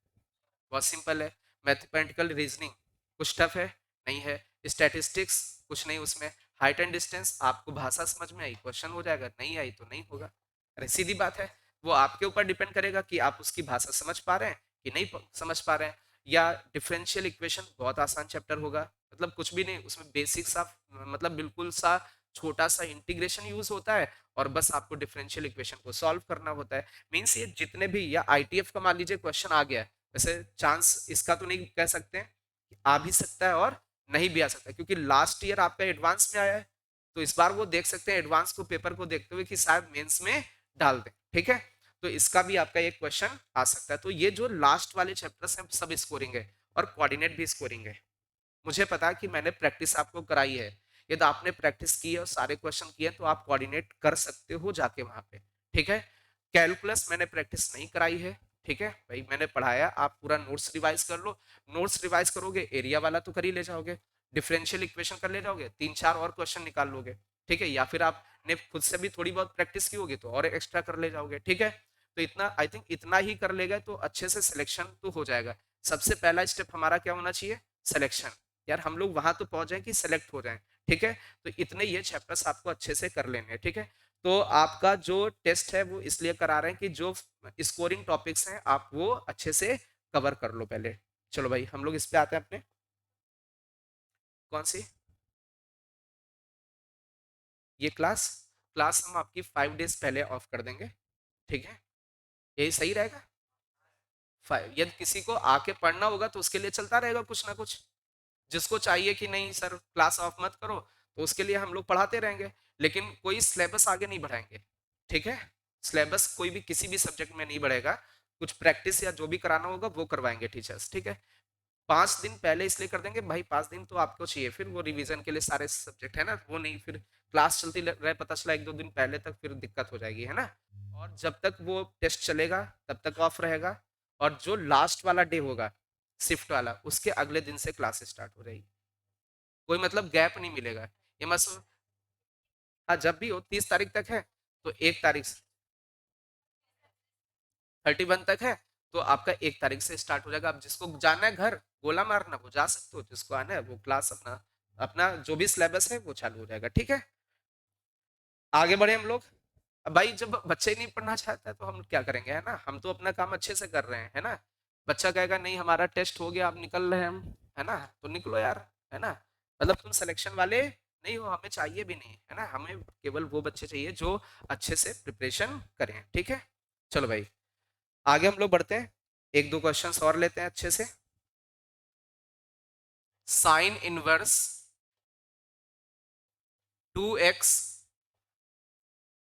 बहुत सिंपल है। मैथमेटिकल रीजनिंग, कुछ टफ है? नहीं है। स्टैटिस्टिक्स, कुछ नहीं उसमें। हाइट एंड डिस्टेंस, आपको भाषा समझ में आई, क्वेश्चन हो जाएगा, नहीं आई तो नहीं होगा। अरे सीधी बात है। वो आपके ऊपर डिपेंड करेगा कि आप उसकी भाषा समझ पा रहे हैं कि नहीं समझ पा रहे हैं। या डिफरेंशियल इक्वेशन, बहुत आसान चैप्टर होगा, मतलब कुछ भी नहीं उसमें, बेसिक सा, मतलब बिल्कुल सा छोटा सा इंटीग्रेशन यूज होता है, और बस आपको डिफरेंशियल इक्वेशन को सॉल्व करना होता है। मीन्स ये जितने भी, या आईटीएफ का मान लीजिए क्वेश्चन आ गया है, वैसे चांस इसका तो नहीं कह सकते हैं कि आ भी सकता है और नहीं भी आ सकता है, क्योंकि लास्ट ईयर आपका एडवांस में आया है, तो इस बार वो देख सकते हैं एडवांस को, पेपर को देखते हुए कि शायद मेंस में डाल दें, ठीक है। तो इसका भी आपका एक क्वेश्चन आ सकता है। तो ये जो लास्ट वाले चैप्टर्स हैं सब स्कोरिंग है, और कोऑर्डिनेट भी स्कोरिंग है। मुझे पता है कि मैंने प्रैक्टिस आपको कराई है, यदि आपने प्रैक्टिस की है और सारे क्वेश्चन किए तो आप कोऑर्डिनेट कर सकते हो जाके वहां पे, ठीक है। कैलकुलस मैंने प्रैक्टिस नहीं कराई है, ठीक है भाई, मैंने पढ़ाया, आप पूरा नोट्स रिवाइज कर लो। नोट्स रिवाइज करोगे, एरिया वाला तो कर ही ले जाओगे, डिफरेंशियल इक्वेशन कर ले जाओगे, तीन चार और क्वेश्चन निकाल लोगे, ठीक है। या फिर आपने खुद से भी थोड़ी बहुत प्रैक्टिस की होगी तो और एक्स्ट्रा कर ले जाओगे, ठीक है। तो इतना, आई थिंक इतना ही कर लेगा तो अच्छे से सिलेक्शन तो हो जाएगा। सबसे पहला स्टेप हमारा क्या होना चाहिए? सिलेक्शन। यार हम लोग वहां तो पहुंच जाए कि सेलेक्ट हो जाए, ठीक है। तो इतने ये चैप्टर्स आपको अच्छे से कर लेने हैं, ठीक है। तो आपका जो टेस्ट है वो इसलिए करा रहे हैं कि जो स्कोरिंग टॉपिक्स हैं आप वो अच्छे से कवर कर लो पहले। चलो भाई हम लोग इस पे आते हैं अपने। कौन सी? ये क्लास, क्लास हम आपकी 5 डेज पहले ऑफ कर देंगे, ठीक है। यही सही रहेगा। यदि किसी को आके पढ़ना होगा तो उसके लिए चलता रहेगा कुछ ना कुछ। जिसको चाहिए कि नहीं सर क्लास ऑफ मत करो, तो उसके लिए हम लोग पढ़ाते रहेंगे, लेकिन कोई सिलेबस आगे नहीं बढ़ाएंगे, ठीक है। सिलेबस कोई भी किसी भी सब्जेक्ट में नहीं बढ़ेगा, कुछ प्रैक्टिस या जो भी कराना होगा वो करवाएंगे टीचर्स, ठीक है। 5 दिन पहले इसलिए कर देंगे भाई, 5 दिन तो आपको चाहिए फिर वो रिवीजन के लिए, सारे सब्जेक्ट है ना, वो नहीं फिर क्लास चलती रहे, पता चला 1-2 दिन पहले तक फिर दिक्कत हो जाएगी, है ना। और जब तक वो टेस्ट चलेगा तब तक ऑफ रहेगा, और जो लास्ट वाला डे होगा शिफ्ट वाला, उसके अगले दिन से क्लास स्टार्ट हो जाएगी। कोई मतलब गैप नहीं मिलेगा। ये मत हाँ, जब भी हो 30 तारीख तक है, तो 1 तारीख से 31 तक है, तो आपका 1 तारीख से स्टार्ट हो जाएगा। अब जिसको जाना है घर गोला मारना वो जा सकते हो, जिसको आना है वो क्लास अपना अपना जो भी सिलेबस है वो चालू हो जाएगा, ठीक है। आगे बढ़े हम लोग। अब भाई जब बच्चे ही नहीं पढ़ना चाहता है तो हम क्या करेंगे, है ना, हम तो अपना काम अच्छे से कर रहे हैं, है ना। बच्चा कहेगा नहीं हमारा टेस्ट हो गया अब निकल रहे हैं हम, है ना, तो निकलो यार, है ना। मतलब तुम सिलेक्शन वाले नहीं हो, हमें चाहिए भी नहीं, है ना, हमें केवल वो बच्चे चाहिए जो अच्छे से प्रिपरेशन करें, ठीक है। चलो भाई आगे हम लोग बढ़ते हैं, एक दो क्वेश्चंस और लेते हैं अच्छे से। साइन इनवर्स 2x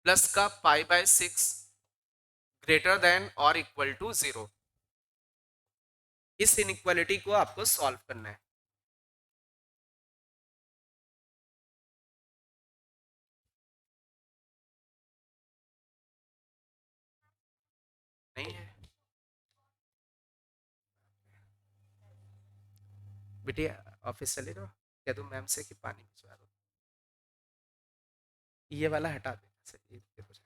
प्लस का पाई/6 ग्रेटर देन और इक्वल टू 0, इस इनइक्वालिटी को आपको सॉल्व करना है। नहीं है बिटिया, ऑफिस चले जाओ, कह दो मैम से कि पानी भिजवा दो, ये वाला हटा देना से ये हो जाए।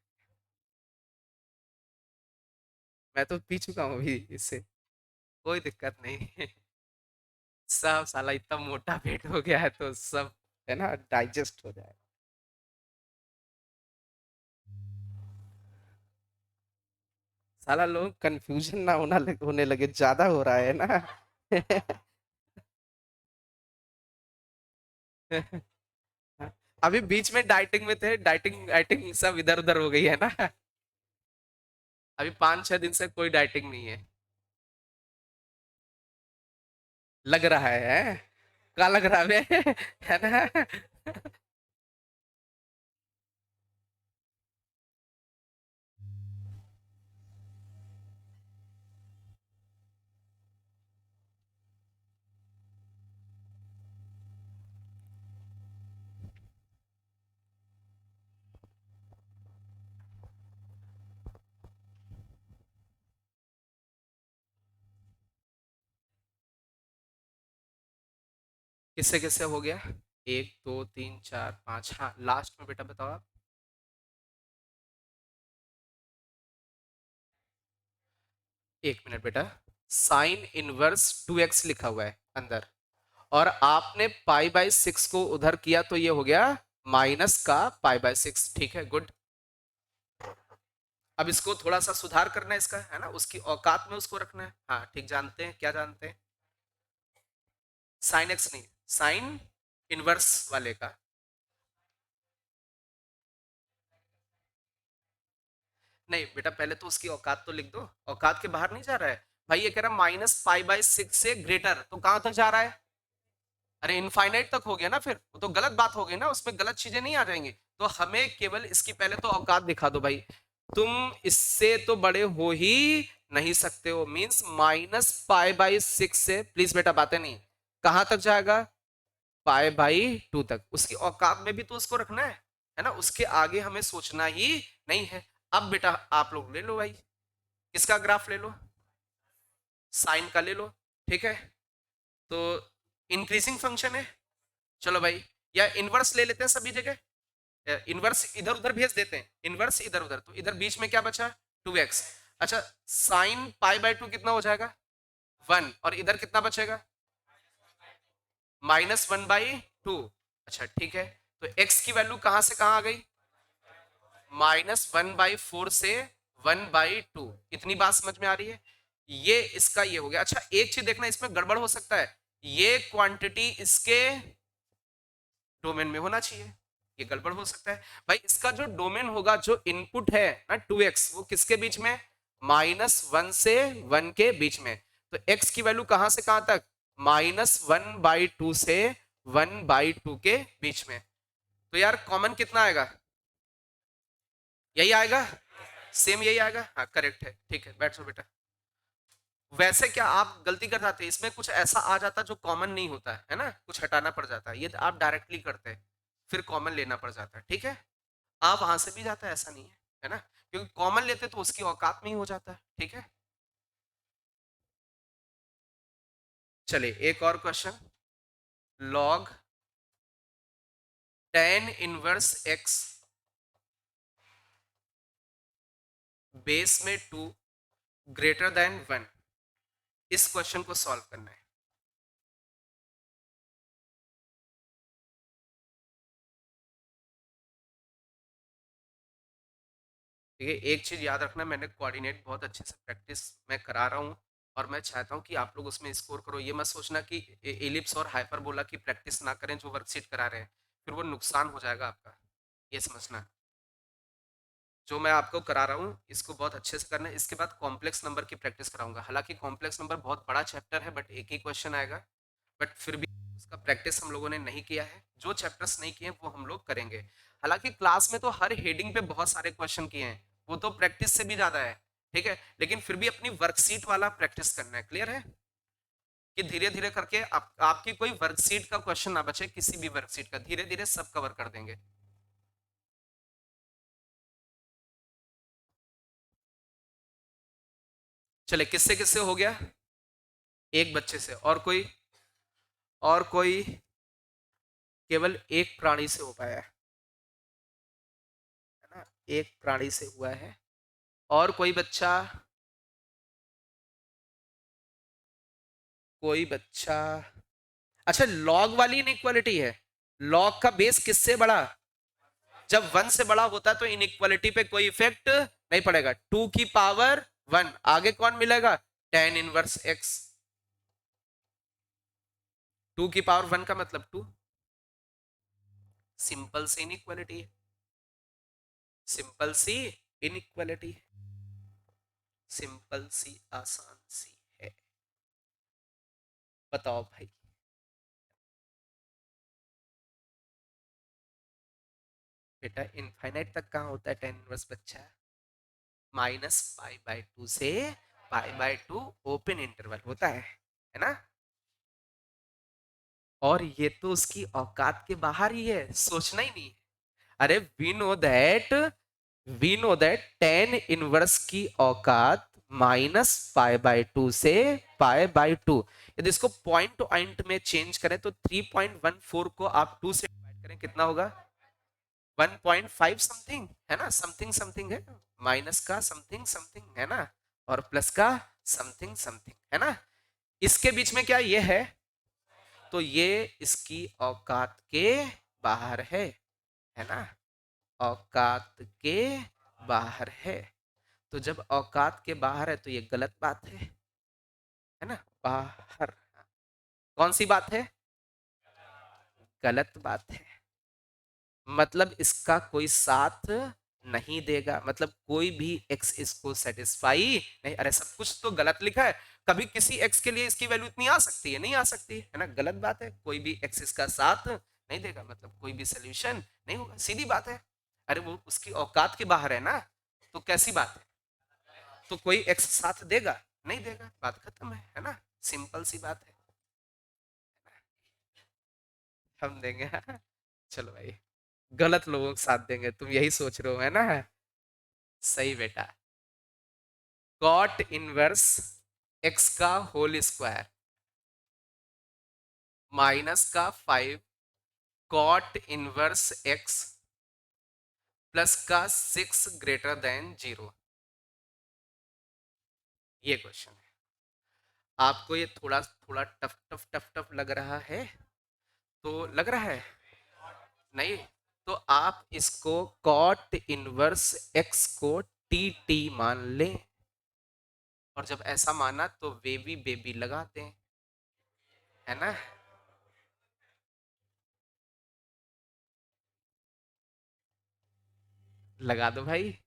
मैं तो पी चुका हूँ अभी इससे, कोई दिक्कत नहीं है। सब साला इतना मोटा पेट हो गया है तो सब, है ना, डाइजेस्ट हो जाए। साला लोग कंफ्यूजन ना होने लगे, ज्यादा हो रहा है ना। अभी बीच में डाइटिंग में थे, डाइटिंग डाइटिंग सब इधर उधर हो गई है ना। अभी 5-6 दिन से कोई डाइटिंग नहीं है। लग रहा है? क्या लग रहा है बे? है ना। किससे किससे हो गया? 1 2 3 4 5, हाँ लास्ट में बेटा बताओ आप। एक मिनट बेटा, साइन इनवर्स 2x लिखा हुआ है अंदर, और आपने पाई बाय 6 को उधर किया तो ये हो गया माइनस का पाई बाय 6। ठीक है, गुड। अब इसको थोड़ा सा सुधार करना है इसका, है ना, उसकी औकात में उसको रखना है। हाँ ठीक, जानते हैं, क्या जानते हैं? साइन एक्स नहीं, साइन इनवर्स वाले का। नहीं बेटा, पहले तो उसकी औकात तो लिख दो, औकात के बाहर नहीं जा रहा है भाई। ये कह रहा माइनस पाई बाय 6 से ग्रेटर, तो कहां तक जा रहा है? अरे इनफाइनाइट तक हो गया ना, फिर वो तो गलत बात हो गई ना, उसमें गलत चीजें नहीं आ जाएंगी। तो हमें केवल इसकी पहले तो औकात दिखा दो भाई। तुम इससे तो बड़े हो ही नहीं सकते हो, मींस माइनस पाई बाई 6 से, प्लीज बेटा बातें नहीं, कहां तक जाएगा? पाई बाई 2 तक। उसकी औकात में भी तो उसको रखना है ना, उसके आगे हमें सोचना ही नहीं है। अब बेटा आप लोग ले लो भाई, किसका ग्राफ ले लो? साइन का ले लो। ठीक है, तो इंक्रीजिंग फंक्शन है, चलो भाई, या इनवर्स ले लेते हैं सभी जगह, इनवर्स इधर उधर भेज देते हैं, इनवर्स इधर उधर, तो इधर बीच में क्या बचा? 2x। अच्छा, साइन पाई बाय 2 कितना हो जाएगा? 1, और इधर कितना बचेगा? -1/2। अच्छा ठीक है, तो x की वैल्यू कहां से कहां आ गई? -1/4 से 1/2। इतनी बात समझ में आ रही है? ये इसका ये हो गया। अच्छा एक चीज देखना, इसमें गड़बड़ हो सकता है, ये क्वांटिटी इसके डोमेन में होना चाहिए, ये गड़बड़ हो सकता है भाई। इसका जो डोमेन होगा, जो इनपुट है ना 2x, वो किसके बीच में? -1 से 1 के बीच में। तो x की वैल्यू कहां से कहां तक? -1/2 से 1/2 के बीच में। तो यार कॉमन कितना आएगा? यही आएगा, सेम यही आएगा। हाँ करेक्ट है, ठीक है, बैठो बेटा। वैसे क्या आप गलती कर जाते हैं, इसमें कुछ ऐसा आ जाता जो कॉमन नहीं होता है ना, कुछ हटाना पड़ जाता है, ये आप डायरेक्टली करते हैं, फिर कॉमन लेना पड़ जाता है। ठीक है, आप वहां से भी जाता है, ऐसा नहीं है ना, क्योंकि कॉमन लेते तो उसकी औकात में ही हो जाता है। ठीक है, चलिए एक और question. Log tan inverse x base में 2 ग्रेटर देन 1, इस क्वेश्चन को सॉल्व करना है। ठीक है, एक चीज याद रखना, मैंने कोऑर्डिनेट बहुत अच्छे से प्रैक्टिस मैं करा रहा हूँ, और मैं चाहता हूँ कि आप लोग उसमें स्कोर करो। ये मत सोचना कि एलिप्स और हाइपरबोला की प्रैक्टिस ना करें जो वर्कशीट करा रहे हैं, फिर वो नुकसान हो जाएगा आपका, ये समझना। जो मैं आपको करा रहा हूँ इसको बहुत अच्छे से करना है। इसके बाद कॉम्प्लेक्स नंबर की प्रैक्टिस कराऊंगा, हालांकि कॉम्प्लेक्स नंबर बहुत बड़ा चैप्टर है, बट एक ही क्वेश्चन आएगा, बट फिर भी उसका प्रैक्टिस हम लोगों ने नहीं किया है। जो चैप्टर्स नहीं किए वो हम लोग करेंगे। हालांकि क्लास में तो हर हेडिंग पे बहुत सारे क्वेश्चन किए हैं, वो तो प्रैक्टिस से भी ज्यादा है। ठीक है, लेकिन फिर भी अपनी वर्कशीट वाला प्रैक्टिस करना है। क्लियर है कि धीरे धीरे करके आपकी कोई वर्कशीट का क्वेश्चन ना बचे, किसी भी वर्कशीट का, धीरे धीरे सब कवर कर देंगे। चले, किससे किससे हो गया? एक बच्चे से, और कोई? और कोई? केवल एक प्राणी से हो पाया है ना, एक प्राणी से हुआ है। और कोई बच्चा? कोई बच्चा? अच्छा, लॉग वाली इनइक्वालिटी है, लॉग का बेस किससे बड़ा? जब 1 से बड़ा होता है तो इनइक्वालिटी पे कोई इफेक्ट नहीं पड़ेगा। 2 की पावर 1, आगे कौन मिलेगा? tan inverse x। 2 की पावर 1 का मतलब 2। सिंपल सी इनइक्वालिटी है, सिंपल सी इनइक्वालिटी, सिंपल सी आसान सी है। बताओ भाई। बेटा इनफाइनाइट तक कहाँ होता है tan इनवर्स बच्चा? -π/2 से π/2 ओपन इंटरवल होता है ना। और ये तो उसकी औकात के बाहर ही है, सोचना ही नहीं। अरे we know that tan inverse की औकात -π/2 से π/2। यदि इसको पॉइंट टू पॉइंट में चेंज करें तो 3.14 को आप 2 से डिवाइड करें, कितना होगा? 1.5 समथिंग है ना, समथिंग समथिंग है, माइनस का समथिंग समथिंग है ना, और प्लस का समथिंग समथिंग, है ना। इसके बीच में क्या ये है, तो ये इसकी औकात के बाहर है ना, औकात के बाहर है। तो जब औकात के बाहर है तो ये गलत बात है ना, बाहर। कौन सी बात है, गलत बात है। मतलब इसका कोई साथ नहीं देगा, मतलब कोई भी एक्स इसको सेटिस्फाई नहीं, अरे सब कुछ तो गलत लिखा है। कभी किसी एक्स के लिए इसकी वैल्यू इतनी आ सकती है, नहीं आ सकती है ना, गलत बात है। कोई भी एक्स इसका साथ नहीं देगा, मतलब कोई भी सोल्यूशन नहीं होगा, सीधी बात है। अरे वो उसकी औकात के बाहर है ना, तो कैसी बात है, तो कोई एक्स साथ देगा, नहीं देगा, बात खत्म है ना, सिंपल सी बात है। हम देंगे चलो भाई, गलत लोगों के साथ देंगे, तुम यही सोच रहे हो, है ना। सही बेटा, कॉट इनवर्स एक्स का होल स्क्वायर माइनस का 5 कॉट इनवर्स एक्स प्लस का 6 ग्रेटर देन 0, ये क्वेश्चन है। आपको ये थोड़ा थोड़ा टफ टफ टफ टफ लग रहा है, तो लग रहा है नहीं, तो आप इसको कॉट इनवर्स एक्स को टी टी मान लें, और जब ऐसा माना तो बेबी बेबी लगाते हैं, है ना। लगा दो भाई।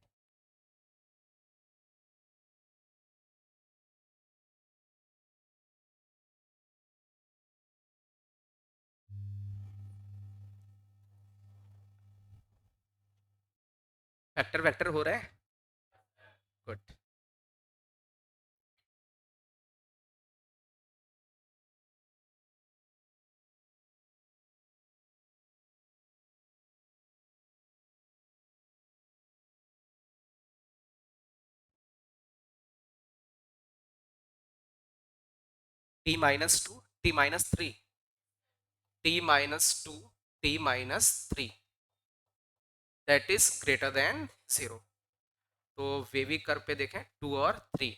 वेक्टर वेक्टर हो रहा है, good. T minus two, T minus three, T minus two, T minus three, that is greater than 0। तो वेवी कर्व पे देखें 2 और 3,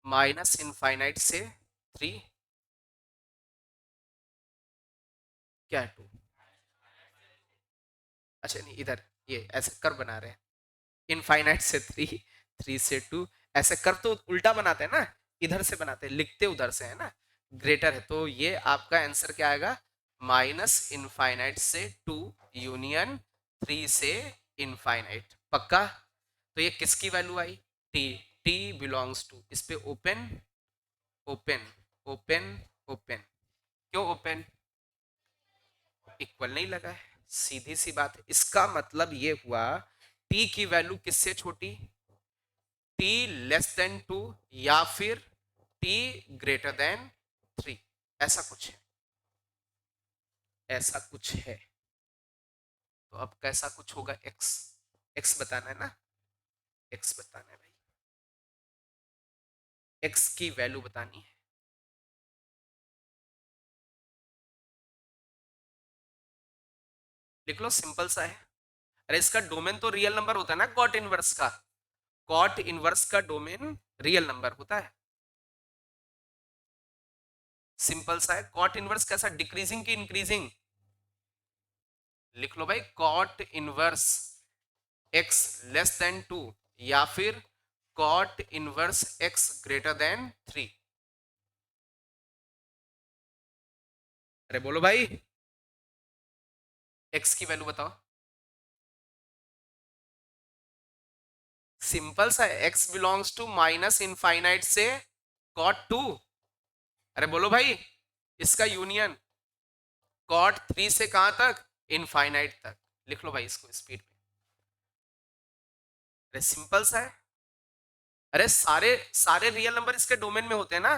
माइनस इनफाइनाइट से 3, क्या है 2, अच्छा नहीं इधर, ये ऐसे कर्व बना रहे हैं, इनफाइनाइट से 3, 3 से 2, ऐसे कर्व तो उल्टा बनाते हैं ना, इधर से बनाते हैं, लिखते उधर से है ना, ग्रेटर है, तो ये आपका आंसर क्या आएगा, माइनस इनफाइनाइट से 2 यूनियन 3 से इनफाइनाइट, पक्का। तो ये किसकी वैल्यू आई, टी, टी बिलोंग्स टू, इस पे ओपन ओपन ओपन ओपन, क्यों ओपन, इक्वल नहीं लगा है, सीधी सी बात है। इसका मतलब ये हुआ टी की वैल्यू किससे छोटी, टी लेस देन 2 या फिर टी ग्रेटर देन 3, ऐसा कुछ है, ऐसा कुछ है। तो अब कैसा कुछ होगा, एक्स, एक्स बताना है ना, एक्स बताना है भाई, एक्स की वैल्यू बतानी है। लिख लो, सिंपल सा है। अरे इसका डोमेन तो रियल नंबर होता है ना, कॉट इनवर्स का, कॉट इनवर्स का डोमेन रियल नंबर होता है, सिंपल सा है। कॉट इनवर्स कैसा, डिक्रीजिंग की इंक्रीजिंग, लिख लो भाई, cot inverse x less than 2 या फिर cot inverse x greater than 3। अरे बोलो भाई, एक्स की वैल्यू बताओ, सिंपल सा है, x belongs to minus infinite से कॉट 2, अरे बोलो भाई, इसका यूनियन कॉट 3 से कहां तक, इनफाइनाइट तक, लिख लो भाई इसको स्पीड में। अरे सिंपल सा है, अरे सारे सारे रियल नंबर इसके डोमेन में होते हैं ना।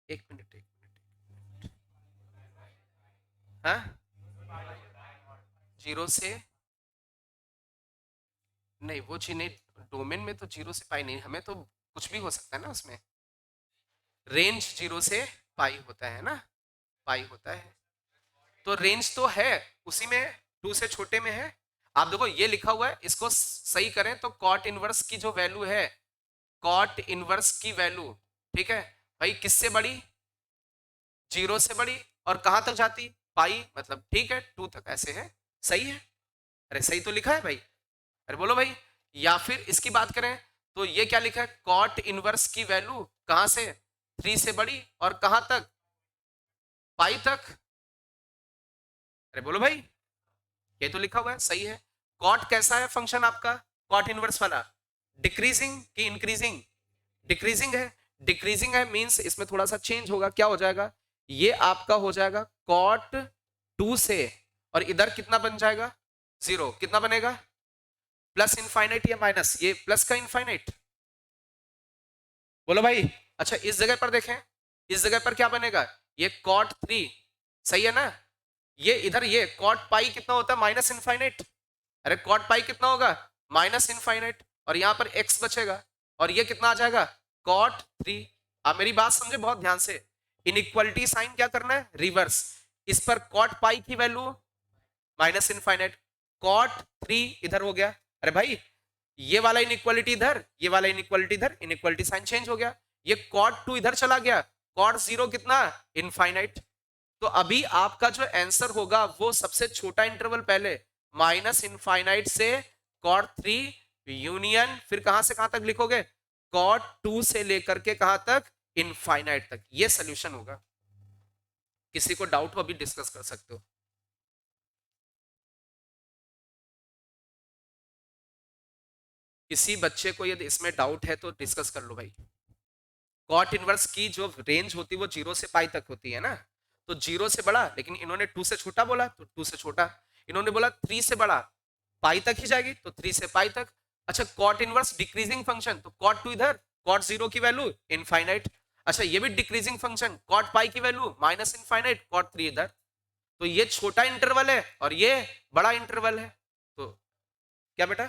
एक मिनट, एक मिनट, हाँ, जीरो से, नहीं वो चीज नहीं, डोमेन में तो जीरो से पाई नहीं, हमें तो कुछ भी हो सकता है ना उसमें, रेंज जीरो से पाई होता है ना, पाई होता है। तो रेंज तो है उसी में, 2 से छोटे में है। आप देखो ये लिखा हुआ है, इसको सही करें तो कॉट इनवर्स की जो वैल्यू है, कॉट इनवर्स की वैल्यू, ठीक है भाई, किससे बड़ी, 0 से बड़ी, और कहां तक जाती, पाई, मतलब ठीक है 2 तक, ऐसे है, सही है। अरे सही तो लिखा है भाई, अरे बोलो भाई। या फिर इसकी बात करें तो ये क्या लिखा है, कॉट इनवर्स की वैल्यू कहां से, 3 से बड़ी, और कहां तक, पाई तक। अरे बोलो भाई, ये तो लिखा हुआ है, सही है। कॉट कैसा है फंक्शन आपका, कॉट इनवर्स वाला, डिक्रीजिंग कि इंक्रीजिंग, डिक्रीजिंग है। डिक्रीजिंग है मींस इसमें थोड़ा सा चेंज होगा, क्या हो जाएगा, ये आपका हो जाएगा कॉट 2 से, और इधर कितना बन जाएगा, 0, कितना बनेगा, प्लस इनफाइनाइट या माइनस, ये प्लस का इनफाइनाइट, बोलो भाई। अच्छा इस जगह पर देखें, इस जगह पर क्या बनेगा, ये कॉट 3, सही है ना, ये इधर ये कॉट पाई कितना होता है, माइनस इनफाइनाइट, अरे कॉट पाई कितना होगा, माइनस इनफाइनाइट, और यहां पर एक्स बचेगा, और ये कितना आ जाएगा, कॉट 3। आप मेरी बात समझे बहुत ध्यान से, इनइक्वालिटी साइन क्या करना है, रिवर्स, इस पर कॉट पाई की वैल्यू माइनस इनफाइनाइट, कॉट 3 इधर हो गया, अरे भाई ये वाला इनइक्वालिटी इधर, ये वाला इनइक्वालिटी इधर, इनइक्वालिटी साइन चेंज हो गया, ये कॉट 2 इधर चला गया, कॉट 0 कितना, इनफाइनाइट। तो अभी आपका जो आंसर होगा वो सबसे छोटा इंटरवल पहले, माइनस इनफाइनाइट से कॉट 3 यूनियन, फिर कहां से कहां तक लिखोगे, कॉट 2 से लेकर के कहां तक, इनफाइनाइट तक, ये सोल्यूशन होगा। किसी को डाउट हो अभी डिस्कस कर सकते हो। किसी बच्चे को यदि इसमें डाउट है तो डिस्कस कर लो भाई। कॉट इनवर्स की जो रेंज होती है वो 0 से पाई तक होती है ना, तो 0 से बड़ा, लेकिन इन्होंने 2 से छोटा बोला तो 2 से छोटा, इन्होंने बोला 3 से बड़ा, पाई तक ही जाएगी तो 3 से पाई तक। अच्छा कॉट इनवर्स डिक्रीजिंग फंक्शन, तो कॉट 2 इधर, कॉट 0 की वैल्यू इनफाइनाइट। अच्छा ये भी डिक्रीजिंग फंक्शन, कॉट पाई की वैल्यू माइनस इनफाइनाइट, कॉट 3 इधर। तो ये छोटा इंटरवल है और ये बड़ा इंटरवल है, तो क्या बेटा,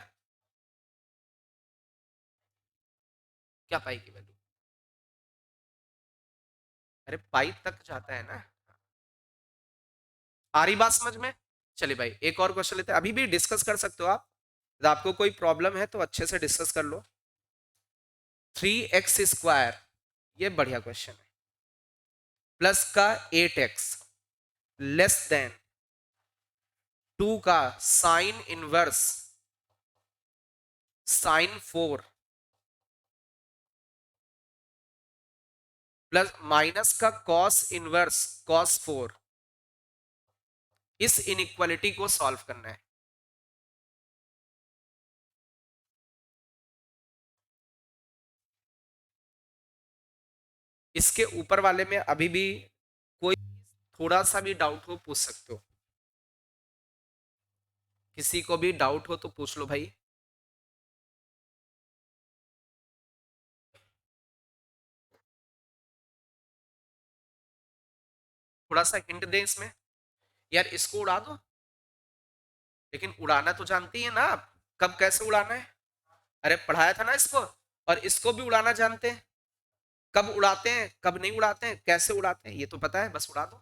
क्या पाई की वैल्यू, अरे पाई तक जाता है ना। आ रही बात समझ में। चलिए भाई एक और क्वेश्चन लेते हैं, अभी भी डिस्कस कर सकते हो आप, यदि आपको कोई प्रॉब्लम है तो अच्छे से डिस्कस कर लो। 3x² ये बढ़िया क्वेश्चन है, प्लस का 8x लेस देन 2 का sine inverse sine 4 plus minus का कॉस इनवर्स कॉस 4, इस इनइक्वालिटी को सॉल्व करना है। इसके ऊपर वाले में अभी भी कोई थोड़ा सा भी डाउट हो पूछ सकते हो, किसी को भी डाउट हो तो पूछ लो भाई। थोड़ा सा हिंट दे इसमें, यार इसको उड़ा दो, लेकिन उड़ाना तो जानती है ना आप, कब कैसे उड़ाना है, अरे पढ़ाया था ना इसको, और इसको भी उड़ाना जानते हैं, कब उड़ाते हैं कब नहीं उड़ाते हैं, कैसे उड़ाते हैं ये तो पता है, बस उड़ा दो,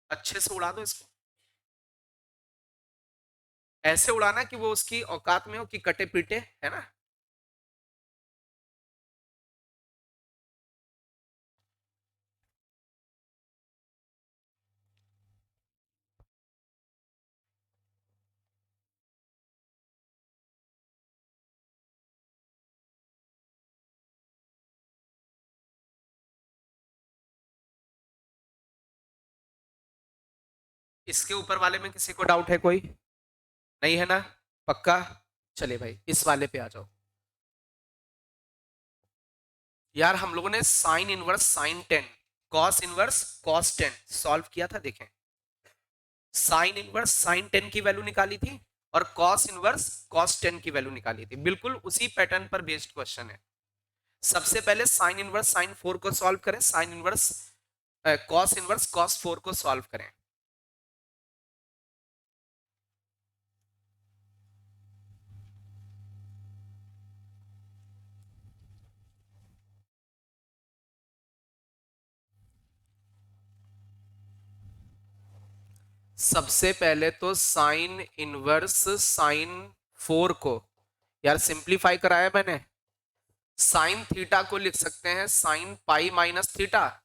अच्छे से उड़ा दो इसको, ऐसे उड़ाना कि वो उसकी औकात में हो कि कटे पीटे, है ना। इसके ऊपर वाले में किसी को डाउट है कोई, नहीं है ना, पक्का। चलिए भाई इस वाले पे आ जाओ। यार हम लोगों ने sine inverse sine 10, cos inverse cos 10 solve किया था, देखें, साइन इनवर्स साइन 10 की वैल्यू निकाली थी, और कॉस इनवर्स कॉस 10 की वैल्यू निकाली थी, बिल्कुल उसी पैटर्न पर बेस्ड क्वेश्चन है। सबसे पहले साइन इनवर्स साइन 4 को सॉल्व करें, sine inverse cos inverse cos 4 को सॉल्व करें। सबसे पहले तो साइन इनवर्स साइन 4 को यार सिंप्लीफाई कराया मैंने। साइन थीटा को लिख सकते हैं sine pi minus theta.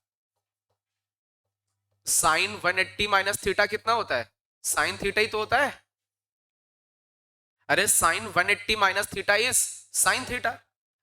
Sine 180 minus theta कितना होता है? साइन थीटा ही तो होता है। अरे sine 180 minus theta is sine theta.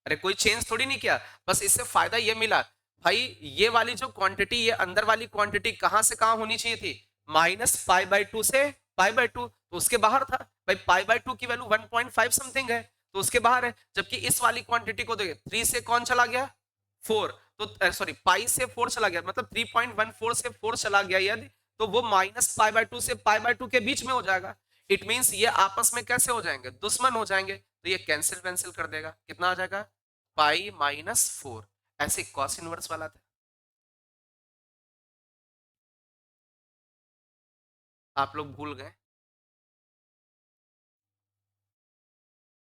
अरे कोई चेंज थोड़ी नहीं किया, बस इससे फायदा ये मिला भाई, ये वाली जो क्वांटिटी, ये अंदर वाली क्वांटिटी कहां से कहां होनी चाहिए थी? माइनस पाई बाई टू से पाई बाई टू, तो उसके बाहर था भाई। पाई बाई टू की वैल्यू 1.5 समथिंग है, तो उसके बाहर है। जबकि इस वाली क्वांटिटी को देखिए, 3 से कौन चला गया? 4। तो सॉरी, पाई से 4 चला गया, मतलब 3.14 से 4 चला गया यदि, तो वो माइनस पाई बाई टू से पाई बाई टू के बीच में हो जाएगा। इट मींस ये आपस में कैसे हो जाएंगे? दुश्मन हो जाएंगे। तो ये कैंसिल कैंसिल कर देगा, कितना आ जाएगा? Pi minus 4। ऐसे कॉस इनवर्स वाला था, आप लोग भूल गए,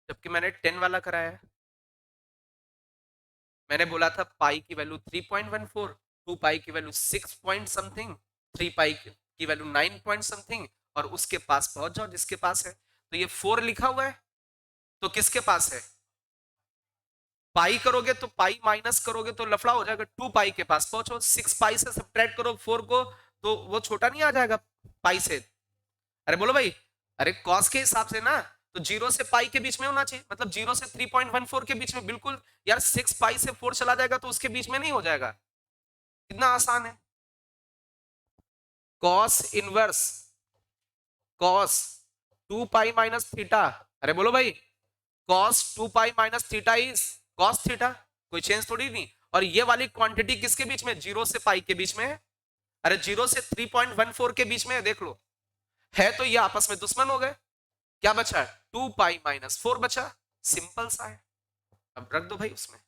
जबकि मैंने 10 वाला कराया है। मैंने बोला था पाई की वैल्यू 3.14, 2 पाई की वैल्यू 6 पॉइंट समथिंग, 3 पाई की वैल्यू 9 पॉइंट समथिंग, और उसके पास पहुंच जाओ जिसके पास है। तो ये 4 लिखा हुआ है, तो किसके पास है? पाई करोगे तो पाई माइनस करोगे तो लफड़ा हो जाएगा। 2 पाई के पास पहुंचो, 6 पाई से सब्ट्रैक्ट करो 4 को, तो वो छोटा नहीं आ जाएगा पाई से? अरे बोलो भाई। अरे कॉस के हिसाब से ना, तो 0 से पाई के बीच में होना चाहिए, मतलब 0 से 3.14 के बीच में, बिल्कुल। यार 6 पाई से 4 चला जाएगा तो उसके बीच में नहीं हो जाएगा? कितना आसान है। कॉस इनवर्स कॉस 2 पाई माइनस थीटा। अरे बोलो भाई, cos 2 pi minus theta is cos theta. कोई चेंज थोड़ी नहीं। और ये वाली क्वांटिटी किसके बीच में? 0 से पाई के बीच में है। अरे 0 से 3.14 के बीच में है, देख लो। है तो ये आपस में दुश्मन हो गए। क्या बचा? 2 पाई माइनस 4 बचा। सिंपल सा है। अब रख दो भाई उसमें,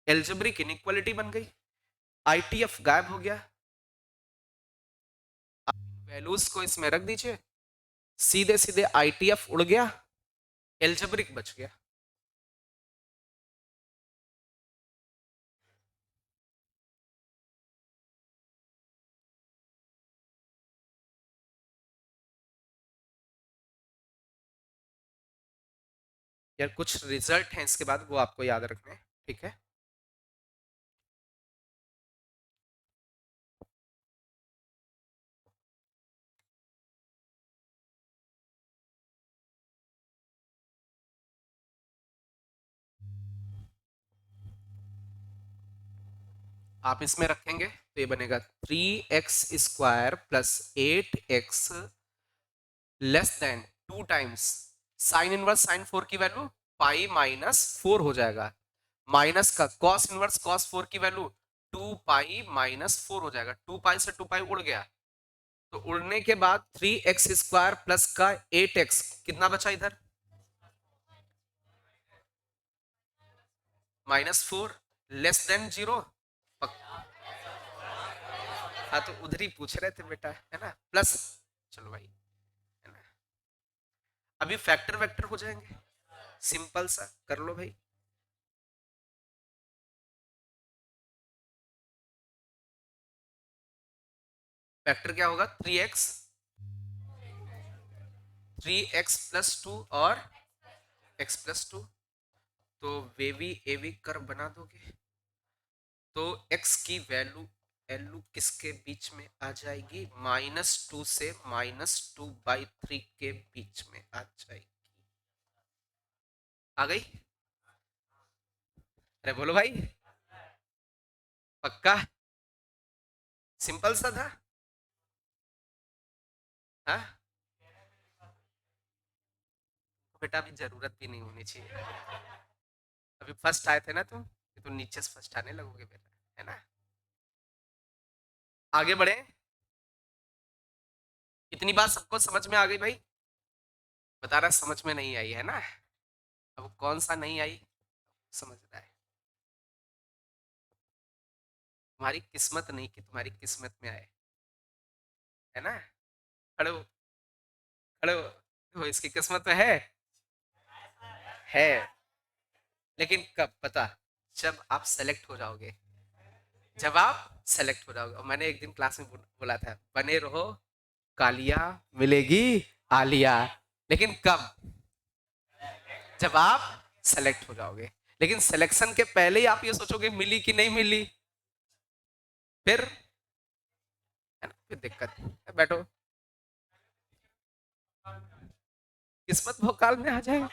एल्जेब्रिक इनइक्वालिटी बन गई, आईटीएफ गायब हो गया। वैल्यूज को इसमें रख दीजिए, सीधे सीधे आईटीएफ उड़ गया, एल्जेब्रिक बच गया। यार कुछ रिजल्ट हैं इसके बाद, वो आपको याद रखने हैं, ठीक है? आप इसमें रखेंगे तो ये बनेगा 3x² plus 8x less than 2 times sine inverse sine 4 की वैल्यू पाई माइनस 4 हो जाएगा, माइनस का कॉस इनवर्स कॉस 4 की वैल्यू 2 पाई माइनस 4 हो जाएगा। 2 पाई से 2 पाई उड़ गया, तो उड़ने के बाद 3x² प्लस का 8x कितना बचा इधर? -4 लेस देन 0। हाँ तो उधर ही पूछ रहे थे बेटा, है ना? प्लस, चलो भाई, है ना? अभी फैक्टर वेक्टर हो जाएंगे, सिंपल सा कर लो भाई। फैक्टर क्या होगा? 3x प्लस 2 और x+2। तो वेवी एवी कर्व बना दोगे, तो x की वैल्यू एलू किसके बीच में आ जाएगी? -2 से -2/3 के बीच में आ जाएगी। आ गई? अरे बोलो भाई, पक्का? सिंपल सा था। हाँ बेटा, अभी जरूरत भी नहीं होनी चाहिए। अभी फर्स्ट आए थे ना तुम, तो नीचे से फर्स्ट आने लगोगे बेटा, है ना? आगे बढ़े। इतनी बात सबको समझ में आ गई भाई? बता रहा समझ में नहीं आई, है ना? अब कौन सा नहीं आई समझ रहा है? तुम्हारी किस्मत नहीं कि तुम्हारी किस्मत में आए, है ना? खड़े हो, खड़े हो, इसकी किस्मत में है। लेकिन कब पता? जब आप सेलेक्ट हो जाओगे, जब आप सेलेक्ट हो जाओगे। और मैंने एक दिन क्लास में बोला था, बने रहो कालिया मिलेगी आलिया, लेकिन कब? जब आप सेलेक्ट हो जाओगे। लेकिन सिलेक्शन के पहले ही आप ये सोचोगे मिली कि नहीं मिली, फिर है ना, फिर दिक्कत है। बैठो, किस्मत भोकाल में आ जाए।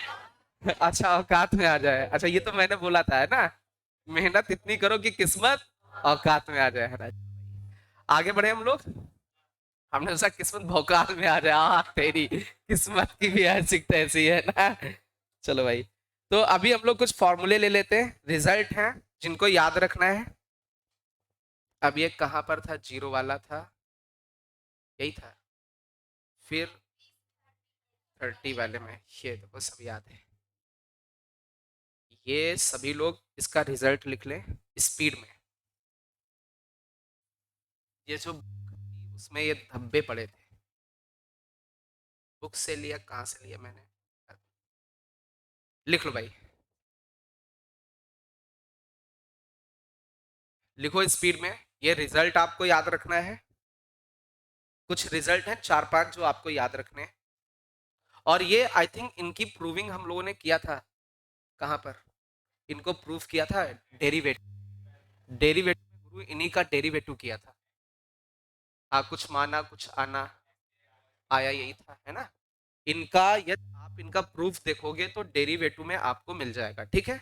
अच्छा, औकात में आ जाए। अच्छा, ये तो मैंने बोला था है ना, मेहनत इतनी करो कि किस्मत औकात में आ जाए, है ना। आगे बढ़े हम लोग। हमने सोचा किस्मत भौकाल में आ जाए, तेरी किस्मत की भी ऐसी तैसी है ना। चलो भाई, तो अभी हम लोग कुछ फॉर्मूले ले लेते हैं, रिजल्ट हैं जिनको याद रखना है। अब ये कहाँ पर था, जीरो वाला था, यही था। फिर 30 वाले में ये देखो सब याद है। ये सभी लोग इसका रिजल्ट लिख लें स्पीड में। ये जो उसमें ये धब्बे पड़े थे, बुक से लिया, कहाँ से लिया मैंने, लिख लो भाई, लिखो स्पीड में। ये रिजल्ट आपको याद रखना है। कुछ रिजल्ट हैं चार पांच जो आपको याद रखने हैं। और ये आई थिंक इनकी प्रूविंग हम लोगों ने किया था, कहाँ पर इनको प्रूफ किया था, डेरिवेटिव। डेरिवेटिव गुरु इन्हीं का डेरिवेटिव किया था। हाँ, कुछ माना कुछ आना, आया यही था, है ना। इनका यदि आप इनका प्रूफ देखोगे तो डेरिवेटिव में आपको मिल जाएगा, ठीक है।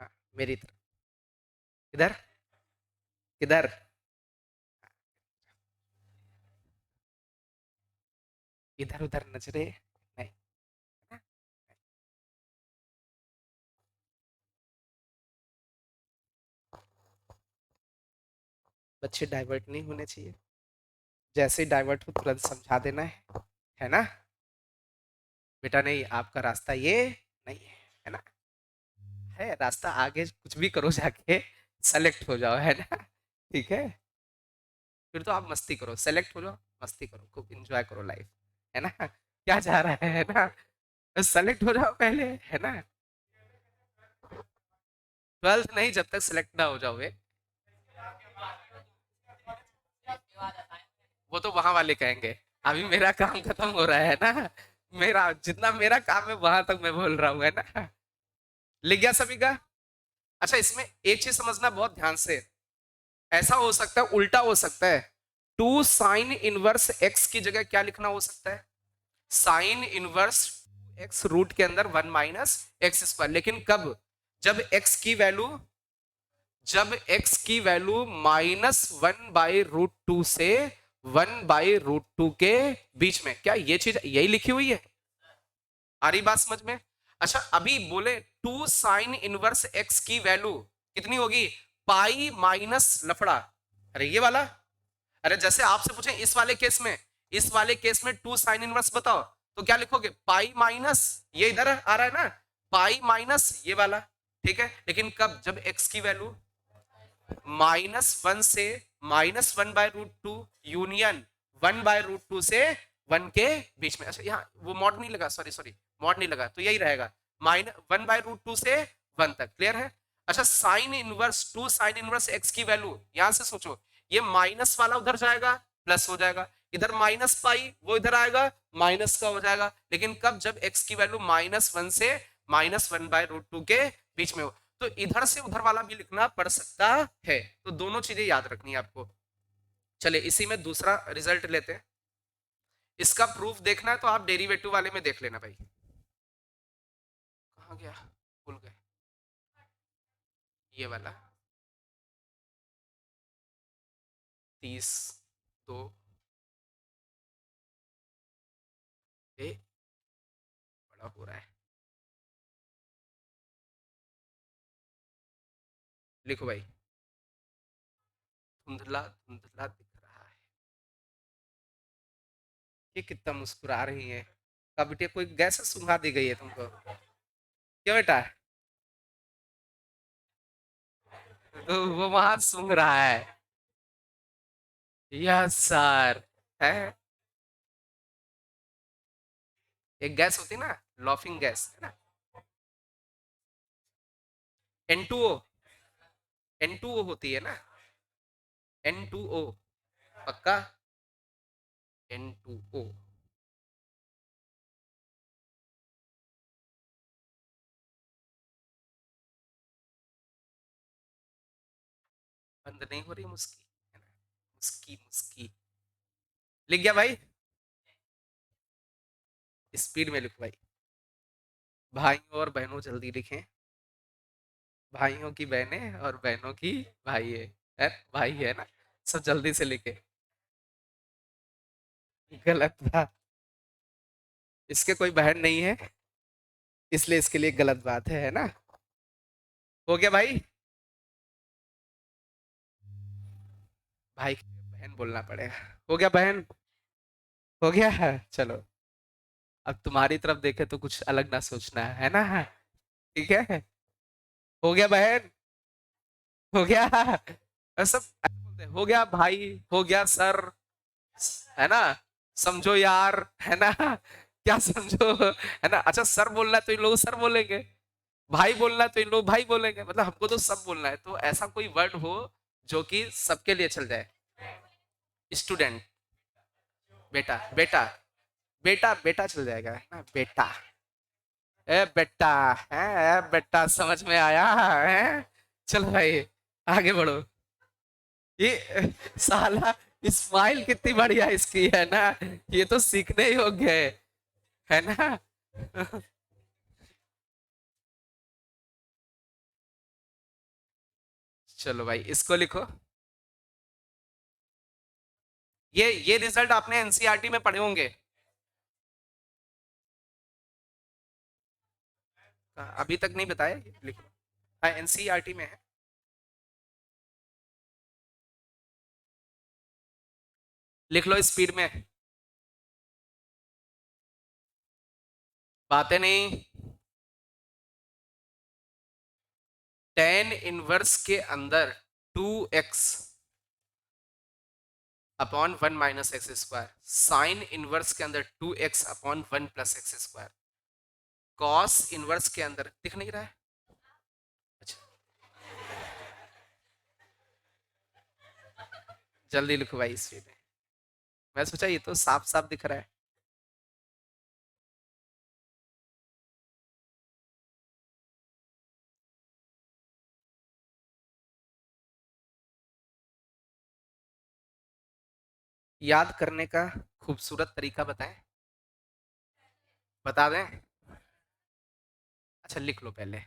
हाँ, मेरी तरफ, इधर, किधर, इधर उधर नजरे नहीं, है ना? बच्चे डाइवर्ट नहीं होने चाहिए, जैसे ही डाइवर्ट हो तुरंत समझा देना है ना। बेटा नहीं, आपका रास्ता ये नहीं है ना। है रास्ता आगे, कुछ भी करो जाके, सेलेक्ट हो जाओ, है ना। ठीक है, फिर तो आप मस्ती करो, सेलेक्ट हो जाओ, मस्ती करो, खूब इंजॉय करो लाइफ, है ना। क्या जा रहा है ना, सेलेक्ट हो जाओ पहले, है ना। 12th नहीं, जब तक सेलेक्ट ना हो जाओगे। वो तो वहां वाले कहेंगे, अभी मेरा काम खत्म हो रहा है ना, मेरा जितना मेरा काम है वहां तक मैं बोल रहा हूँ, है ना। लिख गया सभी का। अच्छा, इसमें एक चीज समझना बहुत ध्यान से, ऐसा हो सकता है, उल्टा हो सकता है। टू साइन इनवर्स एक्स की जगह क्या लिखना हो सकता है, साइन इनवर्स एक्स रूट के अंदर वन माइनस एक्स स्क्वायर। लेकिन कब, जब एक्स की वैल्यू, जब x की वैल्यू -1/√2 से 1/√2 के बीच में, क्या ये चीज यही लिखी हुई है, आ रही बात समझ में। अच्छा, अभी बोले टू साइन इनवर्स x की वैल्यू कितनी होगी, पाई माइनस लफड़ा, अरे ये वाला। अरे जैसे आपसे पूछे इस वाले केस में, इस वाले केस में टू साइन इनवर्स बताओ, तो क्या लिखोगे, पाई माइनस, ये इधर आ रहा है ना, पाई माइनस ये वाला, ठीक है। लेकिन कब, जब x की वैल्यू -1 से -1/√2 यूनियन 1/√2 से 1 के बीच में। अच्छा, यहाँ वो मॉड नहीं लगा, सॉरी सॉरी, मॉड नहीं लगा, तो यही रहेगा, -1/√2 से 1 तक, क्लियर है। अच्छा, sine inverse, two sine inverse x की वैल्यू, यहां से सोचो, ये माइनस वाला उधर जाएगा, प्लस हो जाएगा, इधर माइनस पाई वो इधर आएगा, माइनस का हो जाएगा। लेकिन कब, जब एक्स की वैल्यू -1 से -1/√2 के बीच में हो। तो इधर से उधर वाला भी लिखना पड़ सकता है, तो दोनों चीजें याद रखनी है आपको। चले इसी में दूसरा रिजल्ट लेते हैं। इसका प्रूफ देखना है तो आप डेरिवेटिव वाले में देख लेना भाई। कहाँ गया, भूल गए, ये वाला 30 2, ए बड़ा हो रहा है, लिखो भाई, धुंधला धुंधला दिख रहा है। ये कितना मुस्कुरा रही है, का बेटे कोई गैस सुंघा दी गई है तुमको, क्या बेटा, तो वो वहां सूंघ रहा है, यस सर, है। एक गैस होती है ना, लॉफिंग गैस है ना, N2O, N2O होती है ना, N2O, पक्का, N2O। बंद नहीं हो रही मुस्की, है ना? मुस्की मुस्की। लिख गया भाई, स्पीड में लिखो भाई। भाइयों और बहनों जल्दी लिखें, भाइयों की बहनें और बहनों की भाई है भाई है ना, सब जल्दी से लिखे। गलत बात, इसके कोई बहन नहीं है, इसलिए इसके लिए गलत बात है ना। हो गया भाई, भाई के लिए बहन बोलना पड़ेगा। हो गया बहन, हो गया है, चलो। अब तुम्हारी तरफ देखे तो कुछ अलग ना सोचना है ना, ठीक है। हो गया बहन, हो गया, और सब ऐसे बोलते हैं, हो गया भाई, हो गया सर, है ना, समझो यार, है ना, क्या समझो, है ना। अच्छा सर बोलना है तो इन लोग सर बोलेंगे, भाई बोलना है तो इन लोग भाई बोलेंगे, मतलब हमको तो सब बोलना है, तो ऐसा कोई वर्ड हो जो कि सबके लिए चल जाए। स्टूडेंट, बेटा बेटा, बेटा बेटा चल जाएगा है ना, बेटा, ए बेटा, है ए बेटा, समझ में आया है। चलो भाई, आगे बढ़ो। ये साला स्माइल कितनी बढ़िया इसकी है ना, ये तो सीखने योग्य है ना। चलो भाई, इसको लिखो। ये रिजल्ट आपने एनसीईआरटी में पढ़े होंगे। अभी तक नहीं बताया, लिखो। हाँ, एनसीईआरटी में है। लिख लो स्पीड में, बातें नहीं। टेन इनवर्स के अंदर 2x upon 1 - x², sine inverse के अंदर 2x upon 1 + x², cos inverse के अंदर दिख नहीं रहा है। अच्छा, जल्दी लिखो भाई स्पीड में, मैं सोचा ये तो साफ साफ दिख रहा है। याद करने का खूबसूरत तरीका बताएं, बता दें। अच्छा लिख लो पहले।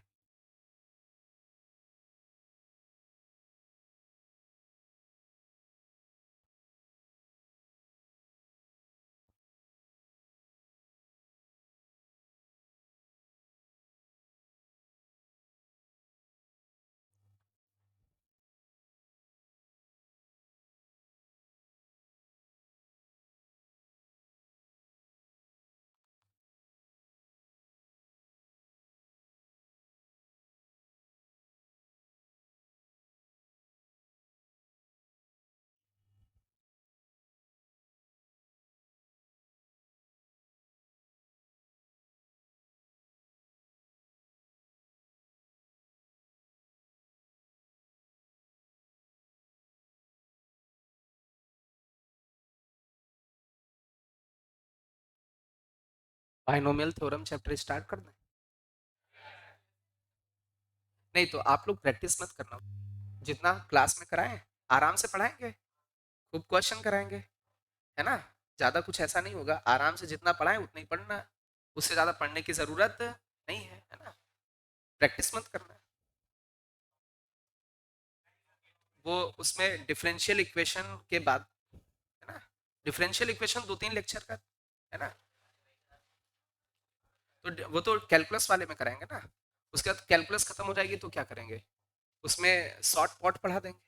बाइनोमियल थ्योरम चैप्टर स्टार्ट कर दें। नहीं तो आप लोग प्रैक्टिस मत करना, जितना क्लास में कराएं आराम से पढ़ाएंगे, खूब क्वेश्चन कराएंगे, है ना। ज्यादा कुछ ऐसा नहीं होगा, आराम से जितना पढ़ाएं उतना ही पढ़ना, उससे ज्यादा पढ़ने की जरूरत नहीं है ना। प्रैक्टिस मत करना। वो उसमें डिफरेंशियल इक्वेशन के बाद, है ना, डिफरेंशियल इक्वेशन 2 3 लेक्चर का, है ना। तो वो तो कैलकुलस वाले में कराएंगे ना, उसके बाद कैलकुलस खत्म हो जाएगी तो क्या करेंगे, उसमें शॉर्ट पॉट पढ़ा देंगे।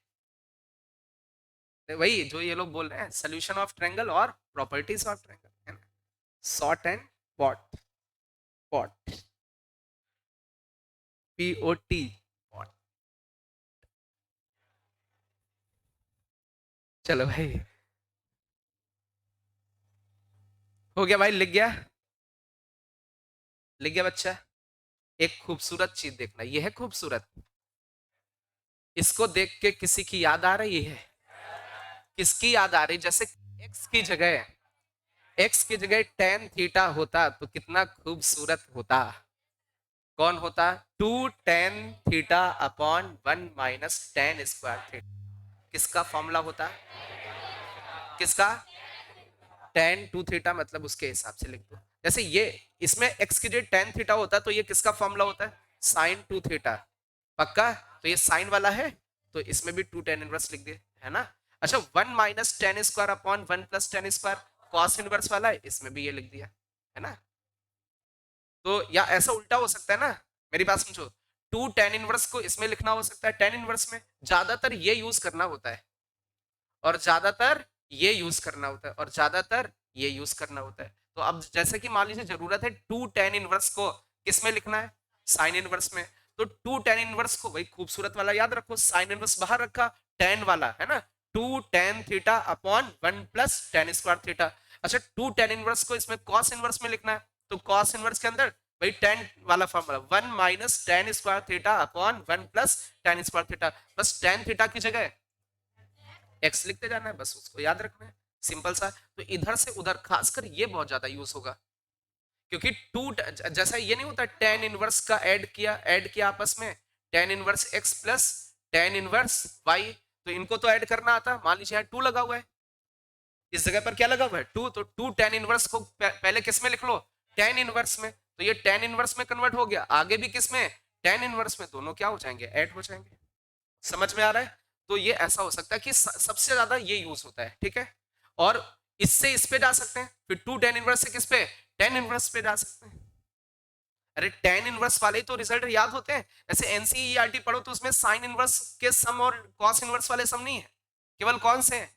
वही जो ये लोग बोल रहे हैं, सोल्यूशन ऑफ ट्रायंगल और प्रॉपर्टीज ऑफ ट्रायंगल, है ना, short and pot, pot, POT, pot. चलो भाई, हो गया भाई, लिख गया। लिख गया बच्चा? एक खूबसूरत चीज देखना, ये है खूबसूरत। इसको देख के किसी की याद आ रही है? किसकी याद आ रही? जैसे एक्स की जगह, एक्स की जगह टेन थीटा होता तो कितना खूबसूरत होता। कौन होता? Two tan theta upon one minus tan square theta. किसका फॉर्मूला होता? किसका? टेन टू थीटा, मतलब उसके हिसाब से लिख दो। जैसे ये, इसमें एक्स की जगह टेन थीटा होता तो ये किसका फॉर्मूला होता है? Sign to theta. पक्का? तो ये साइन वाला है, तो इसमें भी टू टेन इनवर्स लिख दे, है ना? अच्छा, one minus tan square upon one plus tan square, cos inverse वाला है, इसमें भी ये लिख दिया, है ना? तो या ऐसा उल्टा हो सकता है ना, मेरी बात समझो। टू टेन इनवर्स को इसमें लिखना हो सकता है, टेन इनवर्स में ज्यादातर ये यूज करना होता है, और ज्यादातर ये यूज करना होता है, और ज्यादातर ये यूज करना होता है। तो अब जैसे कि मान लीजिए जरूरत है टू टेन इनवर्स को किस में लिखना है? साइन इनवर्स में। तो टू टेन इनवर्स को वही खूबसूरत वाला याद रखो, साइन इनवर्स बाहर रखा, टेन वाला है ना, two tan theta upon one plus tan square theta. अच्छा, टू टेन इनवर्स को इसमें कॉस इनवर्स में लिखना है, तो कॉस इनवर्स के अंदर वही टेन वाला formula, one minus tan square theta upon one plus tan square theta. बस टेन थीटा की जगह एक्स लिखते जाना है, बस उसको याद रखना है, सिंपल सा। तो इधर से उधर खासकर ये बहुत ज्यादा यूज होगा, क्योंकि टू, जैसा ये नहीं होता टेन इनवर्स का ऐड किया आपस में, tan inverse x plus tan inverse y, तो इनको तो ऐड करना आता। मान लीजिए टू लगा हुआ है, इस जगह पर क्या लगा हुआ है? टू, तो टू टेन इनवर्स को पहले किस में लिख लो? टेन इनवर्स में। तो ये टेन इनवर्स में कन्वर्ट हो गया, आगे भी किस में? टेन इनवर्स में। दोनों क्या हो जाएंगे? ऐड हो जाएंगे। समझ में आ रहा है? तो ये ऐसा हो सकता है कि सबसे ज्यादा ये यूज होता है, ठीक है? और इससे इस पे जा सकते हैं, फिर टू टेन इनवर्स से किस पे? टेन इनवर्स पे जा सकते हैं। अरे टेन इनवर्स वाले तो रिजल्ट याद होते हैं, जैसे एनसीईआरटी पढ़ो तो उसमें साइन इनवर्स के सम और कॉस इनवर्स वाले सम नहीं है, केवल कौन से हैं?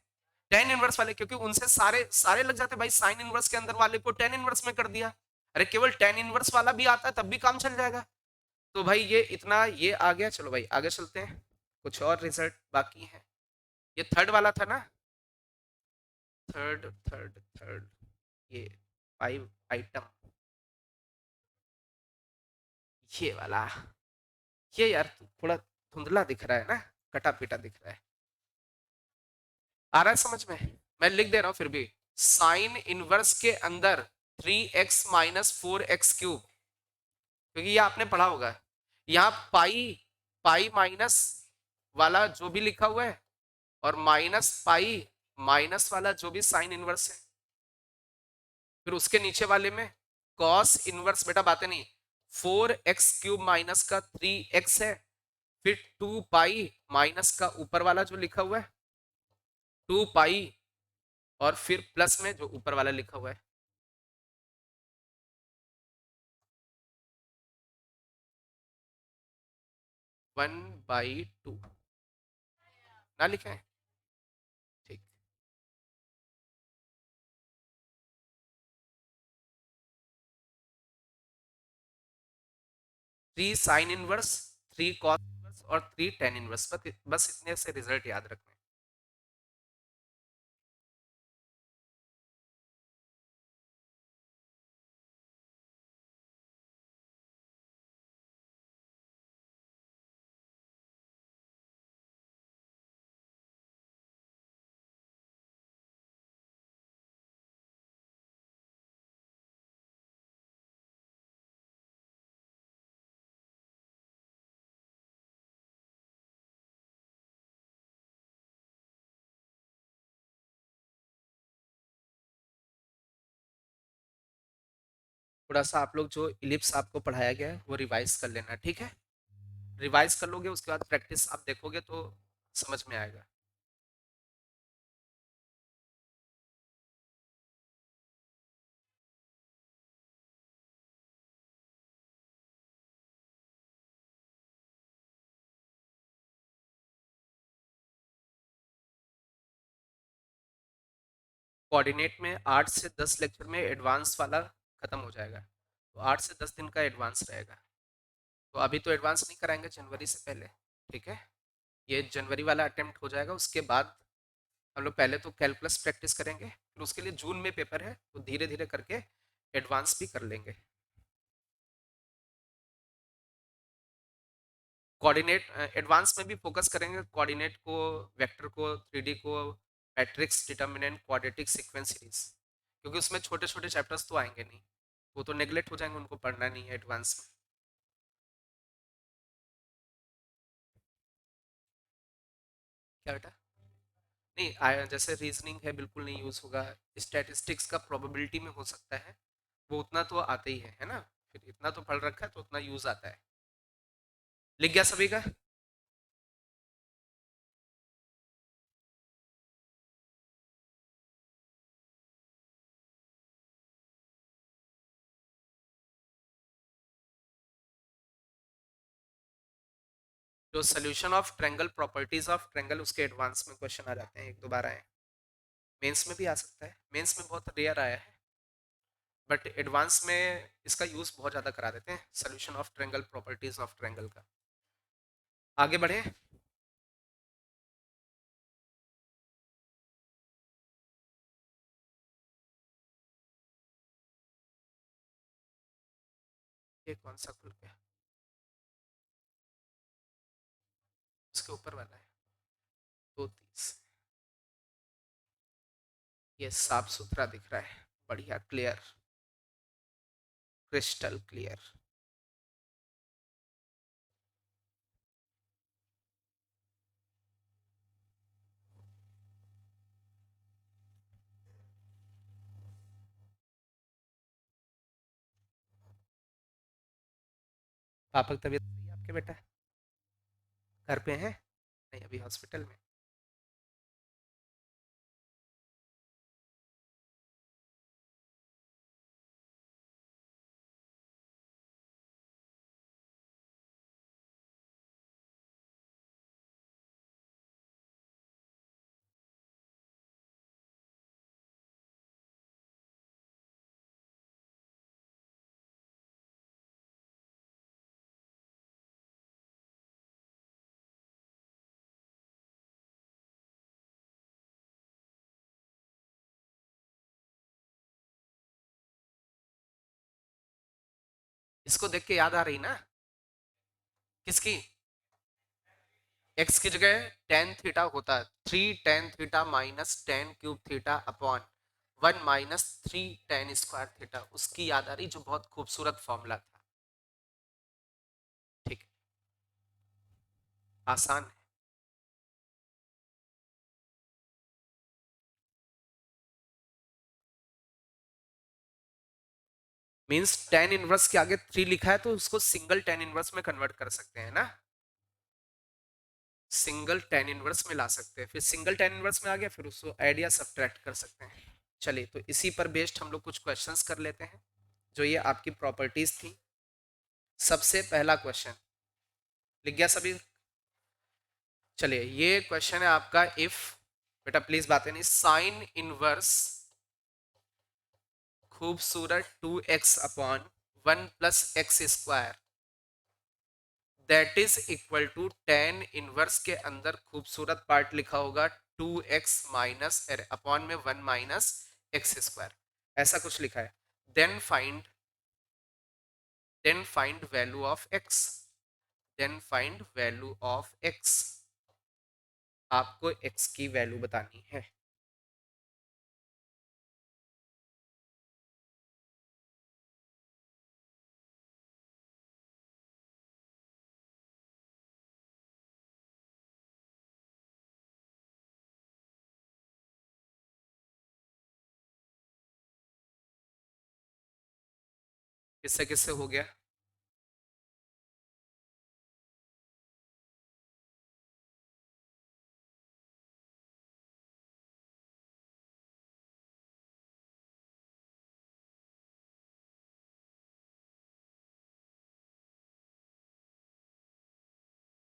टेन इनवर्स वाले, क्योंकि उनसे सारे सारे लग जाते हैं भाई, साइन इनवर्स के अंदर वाले को टेन इनवर्स में कर दिया। अरे केवल टेन इनवर्स वाला भी आता है तब भी काम चल जाएगा। तो भाई ये इतना ये आ गया, चलो भाई आगे चलते हैं, कुछ और रिजल्ट बाकी है। ये थर्ड वाला था ना, थर्ड थर्ड थर्ड, ये फाइव आइटम, ये वाला। ये यार थोड़ा धुंधला दिख रहा है ना, कटा पिटा दिख रहा है। आ रहा है समझ में? मैं लिख दे रहा हूं फिर भी। साइन इनवर्स के अंदर three x minus four x cube, क्योंकि ये आपने पढ़ा होगा। यहाँ पाई, पाई माइनस वाला जो भी लिखा हुआ है, और माइनस पाई माइनस वाला जो भी साइन इनवर्स है, फिर उसके नीचे वाले में कॉस इनवर्स, बेटा बातें नहीं, फोर एक्स क्यूब माइनस का थ्री एक्स है, फिर टू पाई माइनस का ऊपर वाला जो लिखा हुआ है टू पाई, और फिर प्लस में जो ऊपर वाला लिखा हुआ है वन बाई टू, ना लिखे हैं? ठीक। Three sine inverse, three cos inverse और थ्री टेन इनवर्स, बस इतने से रिजल्ट याद रखने। थोड़ा सा आप लोग जो इलिप्स आपको पढ़ाया गया है वो रिवाइज कर लेना, ठीक है? रिवाइज कर लोगे, उसके बाद प्रैक्टिस आप देखोगे तो समझ में आएगा। कोऑर्डिनेट में 8 से 10 लेक्चर में एडवांस वाला खत्म हो जाएगा, तो 8 से 10 दिन का एडवांस रहेगा। तो अभी तो एडवांस नहीं कराएंगे जनवरी से पहले, ठीक है? ये जनवरी वाला अटेम्प्ट हो जाएगा, उसके बाद हम लोग पहले तो कैलकुलस प्रैक्टिस करेंगे, फिर उसके लिए जून में पेपर है, तो धीरे धीरे करके एडवांस भी कर लेंगे। कोऑर्डिनेट एडवांस में भी फोकस करेंगे कोऑर्डिनेट को, वेक्टर को, 3D को, matrix, determinant, quadratic, sequence series, क्योंकि उसमें छोटे छोटे चैप्टर्स तो आएंगे नहीं, वो तो नेग्लेक्ट हो जाएंगे, उनको पढ़ना नहीं है एडवांस में। क्या बेटा? नहीं जैसे रीजनिंग है बिल्कुल नहीं यूज होगा, स्टैटिस्टिक्स का प्रोबेबिलिटी में हो सकता है, वो उतना तो आता ही है ना, फिर इतना तो पढ़ रखा है तो उतना यूज आता है। लिख गया सभी का? जो solution of triangle, properties of triangle, उसके एडवांस में क्वेश्चन आ जाते हैं, एक दो बार आए, मेंस में भी आ सकता है, मेंस में बहुत रेयर आया है, बट एडवांस में इसका यूज बहुत ज्यादा करा देते हैं, solution of triangle, properties of triangle का। आगे बढ़े। ये कौन सा खुल गया? उसके ऊपर वाला है, 2:30। ये साफ सुथरा दिख रहा है, बढ़िया, क्लियर, क्रिस्टल क्लियर। पापा की तबीयत सही है आपके बेटा? घर पे हैं? नहीं अभी हॉस्पिटल में। इसको देख के याद आ रही ना? किसकी? एक्स की जगह टेन थीटा होता है, 3 tan theta minus ten cube theta upon 1 - 3 tan² उसकी याद आ रही, जो बहुत खूबसूरत फॉर्मूला था। ठीक है, आसान है। मींस टेन इनवर्स के आगे 3 लिखा है तो उसको सिंगल टेन इनवर्स में कन्वर्ट कर सकते हैं ना, सिंगल टेन इनवर्स में ला सकते हैं, फिर सिंगल टेन इनवर्स में आ गया, फिर उसको ऐड या सब्ट्रैक्ट कर सकते हैं। चलिए तो इसी पर बेस्ड हम लोग कुछ क्वेश्चंस कर लेते हैं, जो ये आपकी प्रॉपर्टीज थी। सबसे पहला क्वेश्चन लिख गया सभी? चलिए ये क्वेश्चन है आपका, इफ, बेटा प्लीज बातें नहीं, साइन इनवर्स खूबसूरत 2x/1 + x² that is equal to tan inverse के अंदर खूबसूरत पार्ट लिखा होगा 2x माइनस अपॉन में 1 - x², ऐसा कुछ लिखा है। Then find, value of x, then find value of x, आपको x की वैल्यू बतानी है। किससे किससे हो गया?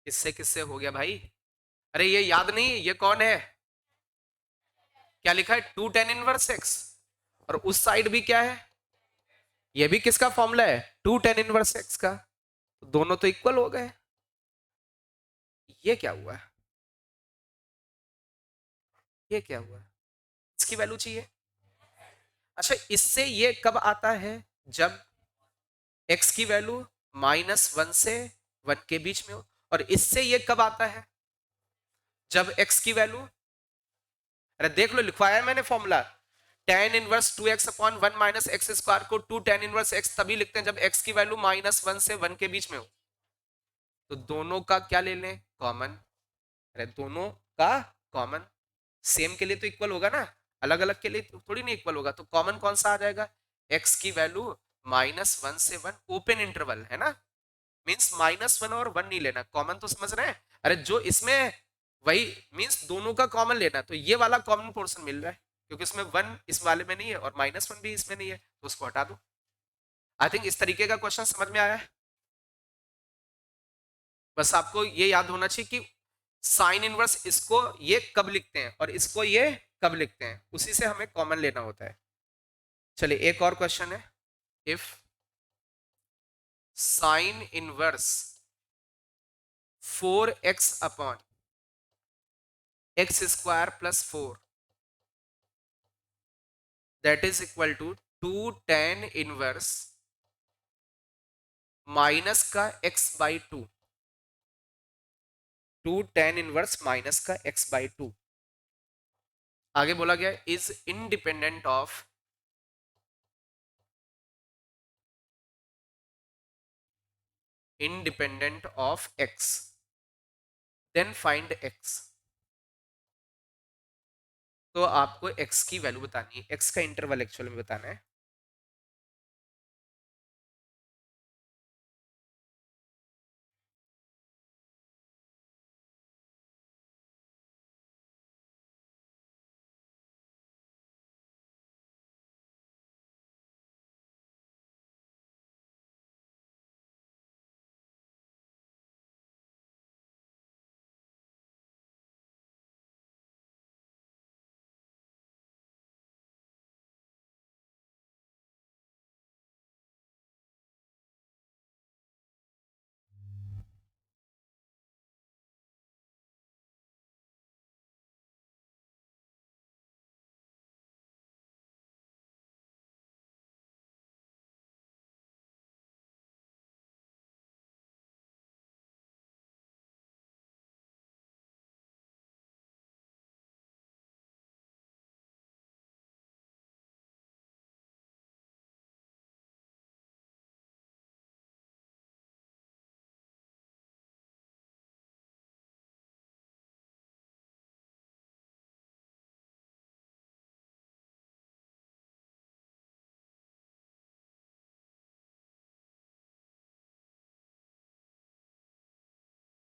किससे किससे हो गया भाई? अरे ये याद नहीं, ये कौन है? क्या लिखा है? 2 tan−1x, और उस साइड भी क्या है? ये भी किसका फॉर्मूला है? 2 tan−1x का, तो दोनों तो इक्वल हो गए। ये क्या हुआ? ये क्या हुआ? इसकी वैल्यू चाहिए। अच्छा, इससे ये कब आता है? जब x की वैल्यू -1 से 1 के बीच में हो, और इससे ये कब आता है, जब x की वैल्यू, अरे देख लो लिखवाया है मैंने formula, tan inverse 2x upon 1 minus x square को 2 tan इनवर्स x तभी लिखते हैं जब x की वैल्यू -1 से 1 के बीच में हो। तो दोनों का क्या ले लें, कॉमन। अरे दोनों का कॉमन, सेम के लिए तो इक्वल होगा ना, अलग अलग के लिए तो थोड़ी नहीं इक्वल होगा। तो कॉमन कौन सा आ जाएगा, x की वैल्यू -1 से 1, ओपन इंटरवल है ना, मींस -1 और 1 नहीं लेना, कॉमन तो समझ रहे हैं। अरे जो इसमें वही मींस दोनों का कॉमन लेना, तो ये वाला कॉमन पोर्शन मिल रहा है क्योंकि इसमें 1 इस वाले में नहीं है और -1 भी इसमें नहीं है, तो उसको हटा दो। आई थिंक इस तरीके का क्वेश्चन समझ में आया है। बस आपको ये याद होना चाहिए कि साइन इनवर्स इसको ये कब लिखते हैं और इसको ये कब लिखते हैं, उसी से हमें कॉमन लेना होता है। चलिए एक और क्वेश्चन है, if sine inverse 4x upon x square plus 4 that is equal to 2 tan inverse minus का x/2, 2 tan इनवर्स माइनस का x/2, आगे बोला गया is independent of x, then find x। तो आपको x की वैल्यू बतानी है, x का इंटरवल एक्चुअल में बताना है।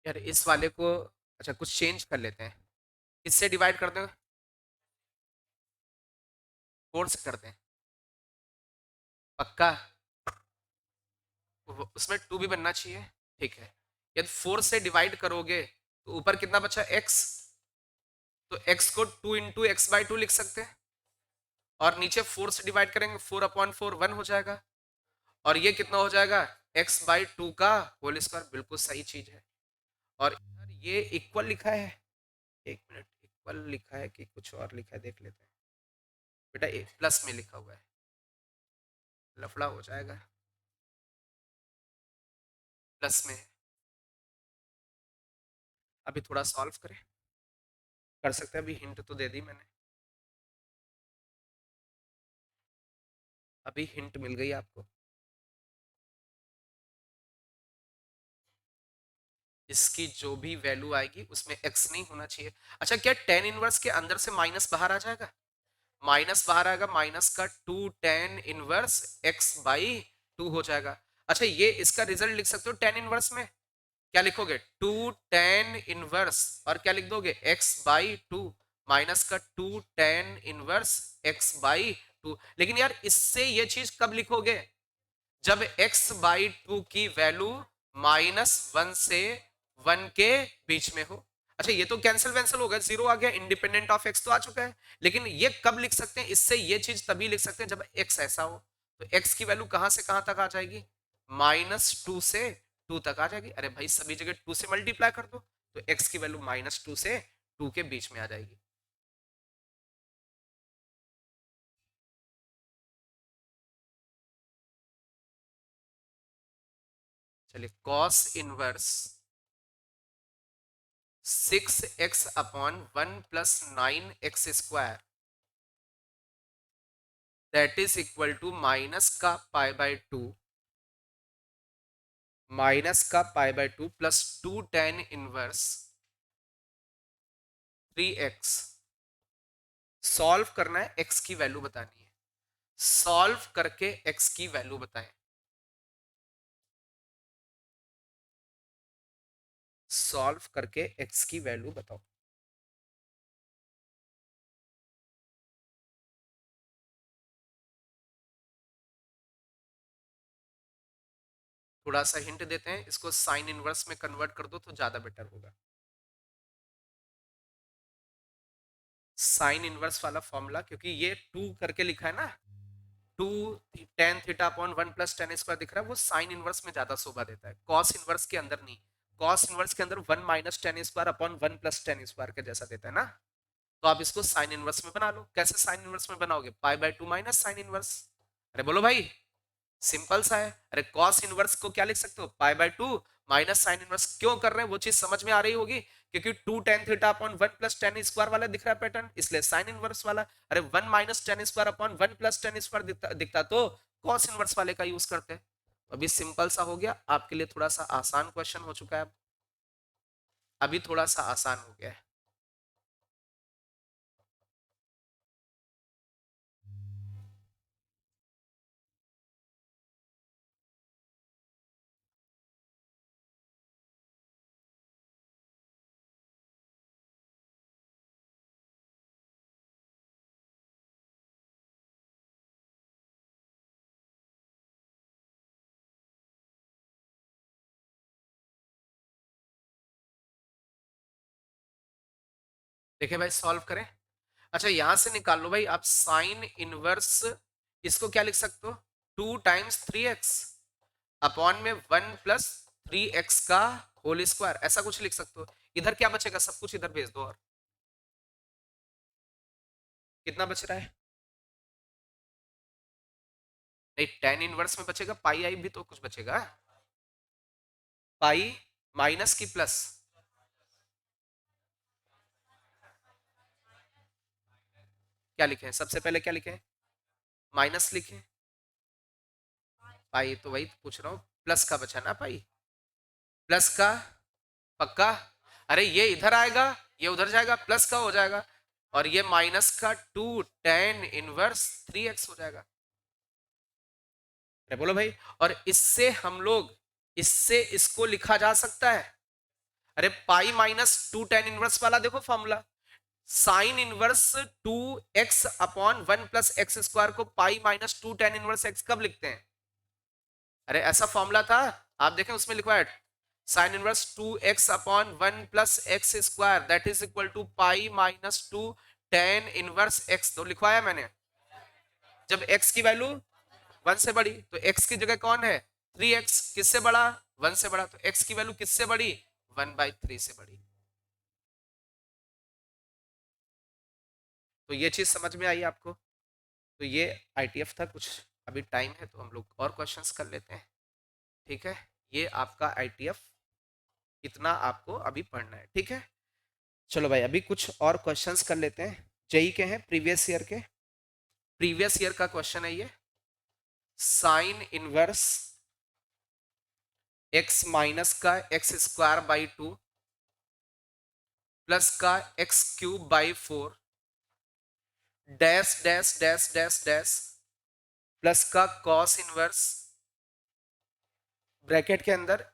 यार इस वाले को अच्छा कुछ चेंज कर लेते हैं, इससे डिवाइड कर दें, 4 से कर दें, पक्का, उसमें 2 भी बनना चाहिए। ठीक है, यदि 4 से डिवाइड करोगे तो ऊपर कितना बचा x, तो x को 2 इंटू x/2 लिख सकते हैं, और नीचे 4 से डिवाइड करेंगे 4/4 1 हो जाएगा, और ये कितना हो जाएगा x/2 का होल स्क्वायर, बिल्कुल सही चीज है। और ये इक्वल लिखा है, एक मिनट, इक्वल लिखा है कि कुछ और लिखा है देख लेते हैं। बेटा प्लस में लिखा हुआ है, लफड़ा हो जाएगा, प्लस में। अभी थोड़ा सॉल्व करें, कर सकते हैं, अभी हिंट तो दे दी मैंने, अभी हिंट मिल गई आपको। इसकी जो भी वैल्यू आएगी उसमें x नहीं होना चाहिए। अच्छा क्या tan इनवर्स के अंदर से माइनस बाहर आ जाएगा, माइनस बाहर आएगा, माइनस का 2 tan इनवर्स x/2 हो जाएगा। अच्छा ये इसका रिजल्ट लिख सकते हो tan इनवर्स में, क्या लिखोगे 2 tan इनवर्स और क्या लिख दोगे x/2 माइनस का 2 tan इनवर्स x/2। लेकिन यार इससे ये चीज कब लिखोगे, जब x/2 की वैल्यू -1 से 1 के बीच में हो। अच्छा ये तो कैंसिल वैंसिल हो गया, जीरो आ गया, इंडिपेंडेंट ऑफ x तो आ चुका है। लेकिन ये कब लिख सकते हैं, इससे ये चीज तभी लिख सकते हैं जब x ऐसा हो, तो x की वैल्यू कहां से कहां तक आ जाएगी, -2 से 2 तक आ जाएगी। अरे भाई सभी जगह 2 से मल्टीप्लाई कर दो, तो x की वैल्यू -2 से 2 के बीच में आ जाएगी। चलिए cos inverse 6x upon 1 plus 9x² that is equal to minus का pi by 2 plus 2 tan inverse 3x। Solve करना है, x की वैल्यू बतानी है। सॉल्व करके x की वैल्यू बताएं। सॉल्व करके x की वैल्यू बताओ। थोड़ा सा हिंट देते हैं, इसको साइन इनवर्स में कन्वर्ट कर दो तो ज्यादा बेटर होगा। साइन इनवर्स वाला फॉर्मूला, क्योंकि ये 2 करके लिखा है ना, 2 tan theta upon 1 plus tan square दिख रहा है, वो साइन इनवर्स में ज्यादा शोभा देता है, कॉस इनवर्स के अंदर नहीं। कॉस इनवर्स के अंदर 1 minus tan square upon 1 plus tan square के जैसा देता है ना। तो आप इसको साइन इनवर्स में बना लो। कैसे साइन इनवर्स में बनाओगे? पाई बाय 2 माइनस साइन इनवर्स। अरे बोलो भाई, सिंपल सा है। अरे कॉस इनवर्स को क्या लिख सकते हो? पाई बाय 2 माइनस साइन इनवर्स। क्यों कर रहे हैं वो चीज समझ में आ रही होगी, क्योंकि 2 tan theta upon 1 plus tan square वाला दिख रहा है पैटर्न, इसलिए साइन इनवर्स वाला। अरे 1 minus tan square upon 1 plus tan square दिखता तो कॉस इनवर्स वाले का यूज करते। अभी सिंपल सा हो गया आपके लिए, थोड़ा सा आसान क्वेश्चन हो चुका है। अभी थोड़ा सा आसान हो गया है। देखिए भाई, सॉल्व करें। अच्छा, यहां से निकाल लो भाई आप साइन इनवर्स। इसको क्या लिख सकते हो? 2 टाइम्स 3x अपॉन में 1 प्लस 3x का होल स्क्वायर, ऐसा कुछ लिख सकते हो। इधर क्या बचेगा? सब कुछ इधर भेज दो। और कितना बच रहा है? नहीं, टेन इनवर्स में बचेगा, पाई आई भी तो कुछ बचेगा। पाई माइनस की प्लस। क्या लिखे? सबसे पहले क्या लिखे? माइनस लिखे। पाई तो वही पूछ रहा हूँ, प्लस का बचा ना पाई। प्लस का पक्का। अरे ये इधर आएगा, ये उधर जाएगा, प्लस का हो जाएगा। और ये माइनस का 2 tan इनवर्स 3x हो जाएगा। अरे बोलो भाई। और इससे हम लोग, इससे इसको लिखा जा सकता है। अरे पाई माइनस 2 tan इनवर्स वाला देखो formula, sine inverse 2x upon 1 plus x square को pi minus 2 tan inverse x कब लिखते हैं? अरे ऐसा फॉर्मूला था, आप देखें उसमें लिखवा है, sine inverse 2x upon 1 plus x square that is equal to pi minus 2 tan inverse x, तो लिखवाया मैंने। जब x की वैल्यू 1 से बड़ी तो x की जगह कौन है? 3x। किससे बड़ा? 1 से बड़ा। तो x की वैल्यू किससे बड़ी? 1/3 से बड़ी। तो ये चीज समझ में आई आपको? तो ये आईटीएफ था कुछ। अभी टाइम है तो हम लोग और क्वेश्चंस कर लेते हैं। ठीक है, ये आपका आईटीएफ, इतना आपको अभी पढ़ना है। ठीक है, चलो भाई अभी कुछ और क्वेश्चंस कर लेते हैं। जेई के हैं, प्रीवियस ईयर के। प्रीवियस ईयर का क्वेश्चन है ये। साइन इनवर्स एक्स माइनस का x² बाई 2 प्लस का x³ by 4 dash dash dash dash dash plus का कॉस इनवर्स ब्रैकेट के अंदर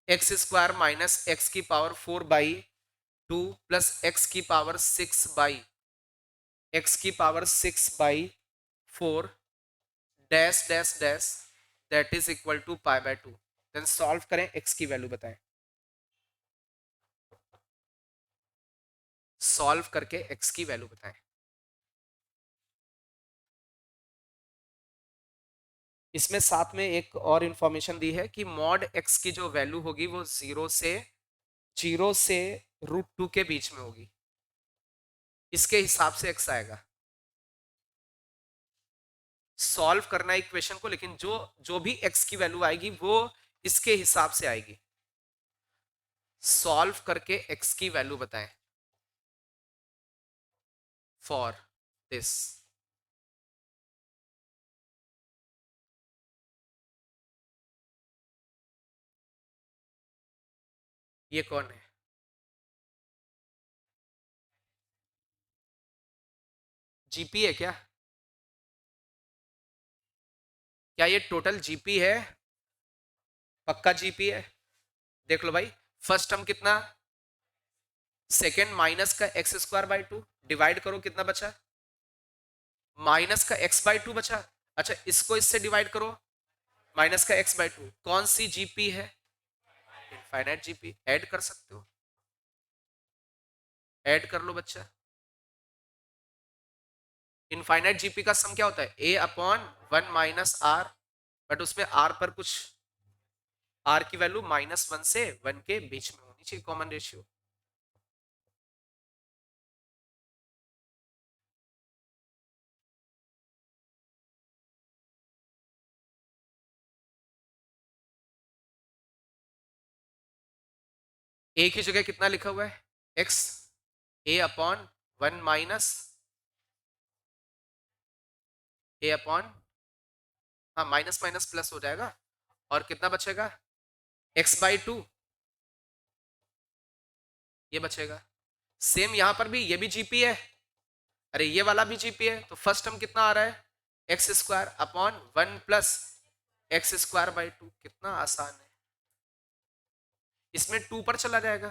x² minus x⁴/2 plus x⁴/6/4 dash dash dash that is equal to π/2। Then solve करें, x की value बताएं। Solve करके x की value बताएं। इसमें साथ में एक और इंफॉर्मेशन दी है कि मॉड x की जो वैल्यू होगी वो 0 से √2 के बीच में होगी, इसके हिसाब से x आएगा। सॉल्व करना है इक्वेशन को, लेकिन जो जो भी x की वैल्यू आएगी वो इसके हिसाब से आएगी। सॉल्व करके x की वैल्यू बताएं फॉर दिस। ये कौन है? जीपी है क्या? क्या ये टोटल जीपी है? पक्का जीपी है? देख लो भाई। फर्स्ट टर्म कितना? सेकेंड माइनस का x square by to, divide करो कितना बचा? माइनस का एक्स बाई टू बचा। अच्छा, इसको इससे डिवाइड करो, माइनस का एक्स बाई टू। कौन सी जीपी है? Infinite GP. ऐड कर सकते हो, ऐड कर लो बच्चा। इनफाइनाइट जीपी का सम क्या होता है? A upon one minus R, but उसमें आर पर कुछ, आर की वैल्यू -1 से 1 के बीच में होनी चाहिए, कॉमन रेशियो। ए की जगह कितना लिखा हुआ है? एक्स। ए अपॉन वन माइनस, ए अपॉन, हाँ माइनस माइनस प्लस हो जाएगा, और कितना बचेगा? एक्स बाई टू, ये बचेगा। सेम यहां पर भी, ये भी जीपी है, अरे ये वाला भी जीपी है, तो फर्स्ट टर्म कितना आ रहा है? X square upon one plus x square by to. कितना आसान है। इसमें टू पर चला जाएगा,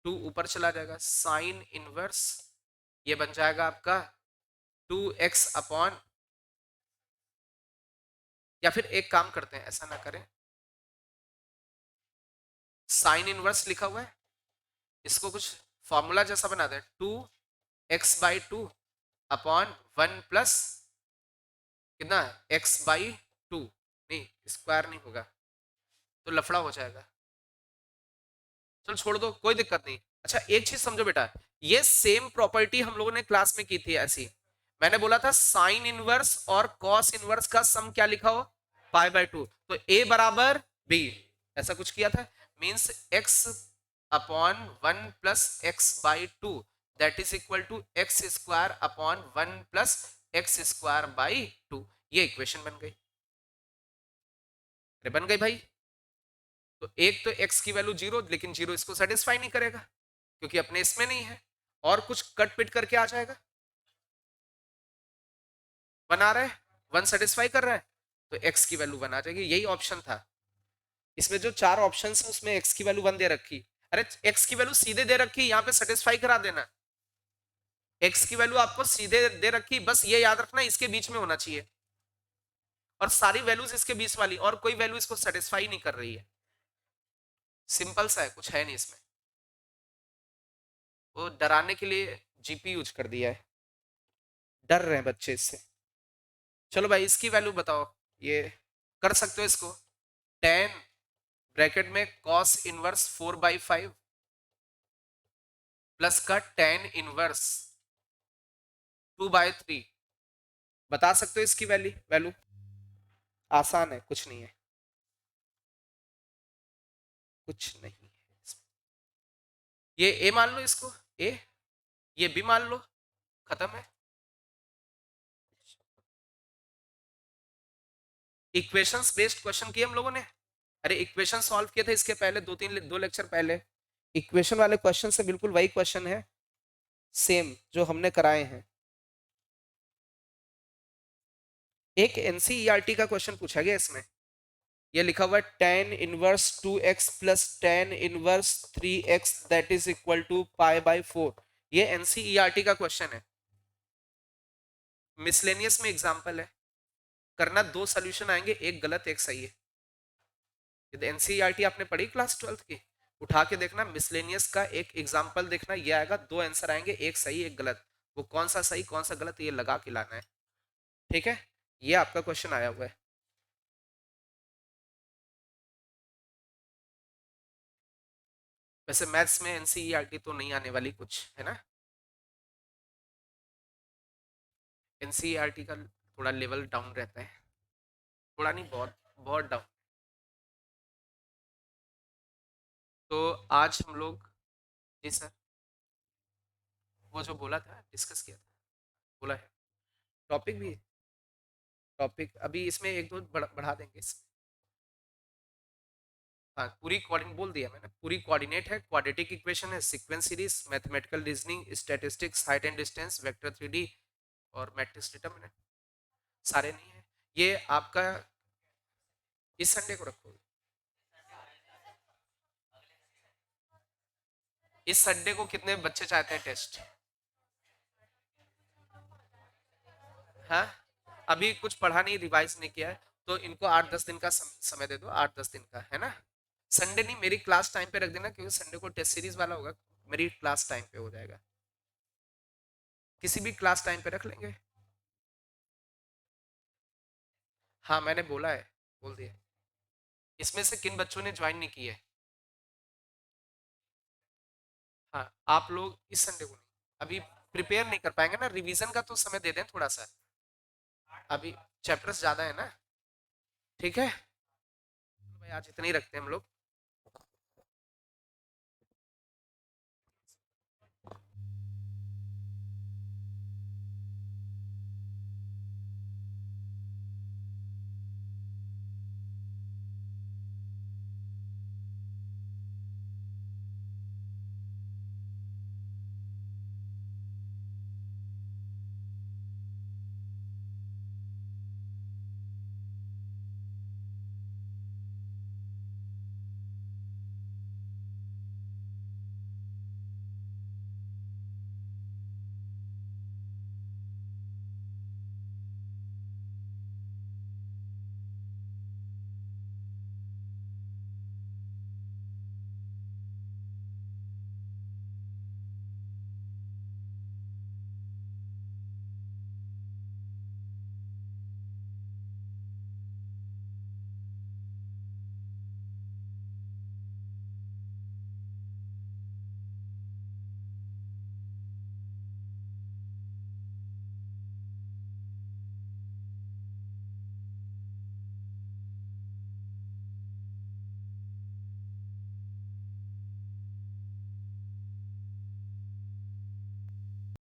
टू ऊपर चला जाएगा, साइन इनवर्स ये बन जाएगा आपका 2x अपॉन, या फिर एक काम करते हैं, ऐसा ना करें, साइन इनवर्स लिखा हुआ है, इसको कुछ फॉर्मूला जैसा बना दे, 2x/2 अपॉन वन प्लस कितना, x/2। नहीं, स्क्वायर नहीं होगा तो लफड़ा हो जाएगा, चलो छोड़ दो, कोई दिक्कत नहीं। अच्छा एक चीज समझो बेटा, ये सेम प्रॉपर्टी हम लोगों ने क्लास में की थी ऐसी। मैंने बोला था साइन इनवर्स और कॉस इनवर्स का सम क्या लिखा हो? π/2, तो a बराबर b, ऐसा कुछ किया था। Means x upon one plus x by two, that is equal to x square upon one plus x square by two. ये इक्वेशन बन गई। अरे बन गई भाई। तो एक तो x की वैल्यू जीरो, लेकिन जीरो इसको सेटिस्फाई नहीं करेगा क्योंकि अपने इसमें नहीं है, और कुछ कट पिट करके आ जाएगा। वन आ रहा है, वन सेटिस्फाई कर रहा है, तो x की वैल्यू वन आ जाएगी। यही ऑप्शन था। इसमें जो चार ऑप्शन है उसमें x की वैल्यू वन दे रखी। अरे x की वैल्यू सीधे दे रखी, यहाँ पे सेटिस्फाई करा देना। x की वैल्यू आपको सीधे दे रखी, बस ये याद रखना इसके बीच में होना चाहिए, और सारी वैल्यूज इसके बीच वाली, और कोई वैल्यू इसको सेटिस्फाई नहीं कर रही है। सिंपल सा है, कुछ है नहीं इसमें। वो डराने के लिए जीपी यूज कर दिया है, डर रहे हैं बच्चे इससे। चलो भाई इसकी वैल्यू बताओ, ये कर सकते हो इसको। टेन ब्रैकेट में कॉस इनवर्स 4/5 प्लस का टेन इनवर्स 2/3, बता सकते हो इसकी वैल्यू वैल्यू? आसान है, कुछ नहीं है, कुछ नहीं है। ये ए मान लो इसको, ए, ये बी मान लो, खत्म है। इक्वेशंस बेस्ड क्वेश्चन किए हम लोगों ने। अरे इक्वेशन सॉल्व किए थे इसके पहले, दो लेक्चर पहले। इक्वेशन वाले क्वेश्चन से बिल्कुल वही क्वेश्चन है, सेम जो हमने कराए हैं। एक एनसीईआरटी का क्वेश्चन पूछा गया इसमें, ये लिखा हुआ है tan inverse 2x plus tan inverse 3x that is equal to π/4। ये एनसीईआरटी का क्वेश्चन है, मिसलेनियस में एग्जांपल है। करना, दो सॉल्यूशन आएंगे, एक गलत एक सही है। ये एनसीईआरटी आपने पढ़ी क्लास 12th की, उठा के देखना, मिसलेनियस का एक एग्जांपल देखना, ये आएगा, दो आंसर आएंगे, एक सही एक गलत। वो कौन सा सही कौन सा गलत ये लगा के लाना है। ठीक है, ये आपका क्वेश्चन आया हुआ है। वैसे मैथ्स में एनसीईआरटी तो नहीं आने वाली कुछ, है ना? एनसीईआरटी का थोड़ा लेवल डाउन रहता है, थोड़ा नहीं, बहुत बहुत डाउन। तो आज हम लोग, जी सर, वो जो बोला था डिस्कस किया था, बोला है टॉपिक भी, टॉपिक अभी इसमें एक दो बढ़ा देंगे इसमें। हाँ, पूरी कोऑर्डिनेट बोल दिया मैंने, पूरी कोऑर्डिनेट है, क्वाड्रेटिक इक्वेशन है, sequence series, mathematical reasoning, statistics, height and distance, vector 3D और मैट्रिक्स डिटरमिनेंट, सारे नहीं है। ये आपका इस संडे को रखोगे? इस संडे को कितने बच्चे चाहते हैं टेस्ट? हाँ, अभी कुछ पढ़ा नहीं, रिवाइज नहीं किया है, तो इनको 8-10 दिन का समय दे दो, 8-10 दिन का, है ना? संडे नहीं, मेरी क्लास टाइम पे रख देना, क्योंकि संडे को टेस्ट सीरीज वाला होगा, मेरी क्लास टाइम पे हो जाएगा, किसी भी क्लास टाइम पे रख लेंगे। हाँ, मैंने बोला है, बोल दिया। इसमें से किन बच्चों ने ज्वाइन नहीं की है? हाँ, आप लोग इस संडे को नहीं, अभी प्रिपेयर नहीं कर पाएंगे ना, रिवीजन का तो समय दे दें थोड़ा सा, अभी चैप्टर्स ज्यादा है ना। ठीक है, तो भाई आज इतना ही रखते हैं हम लोग।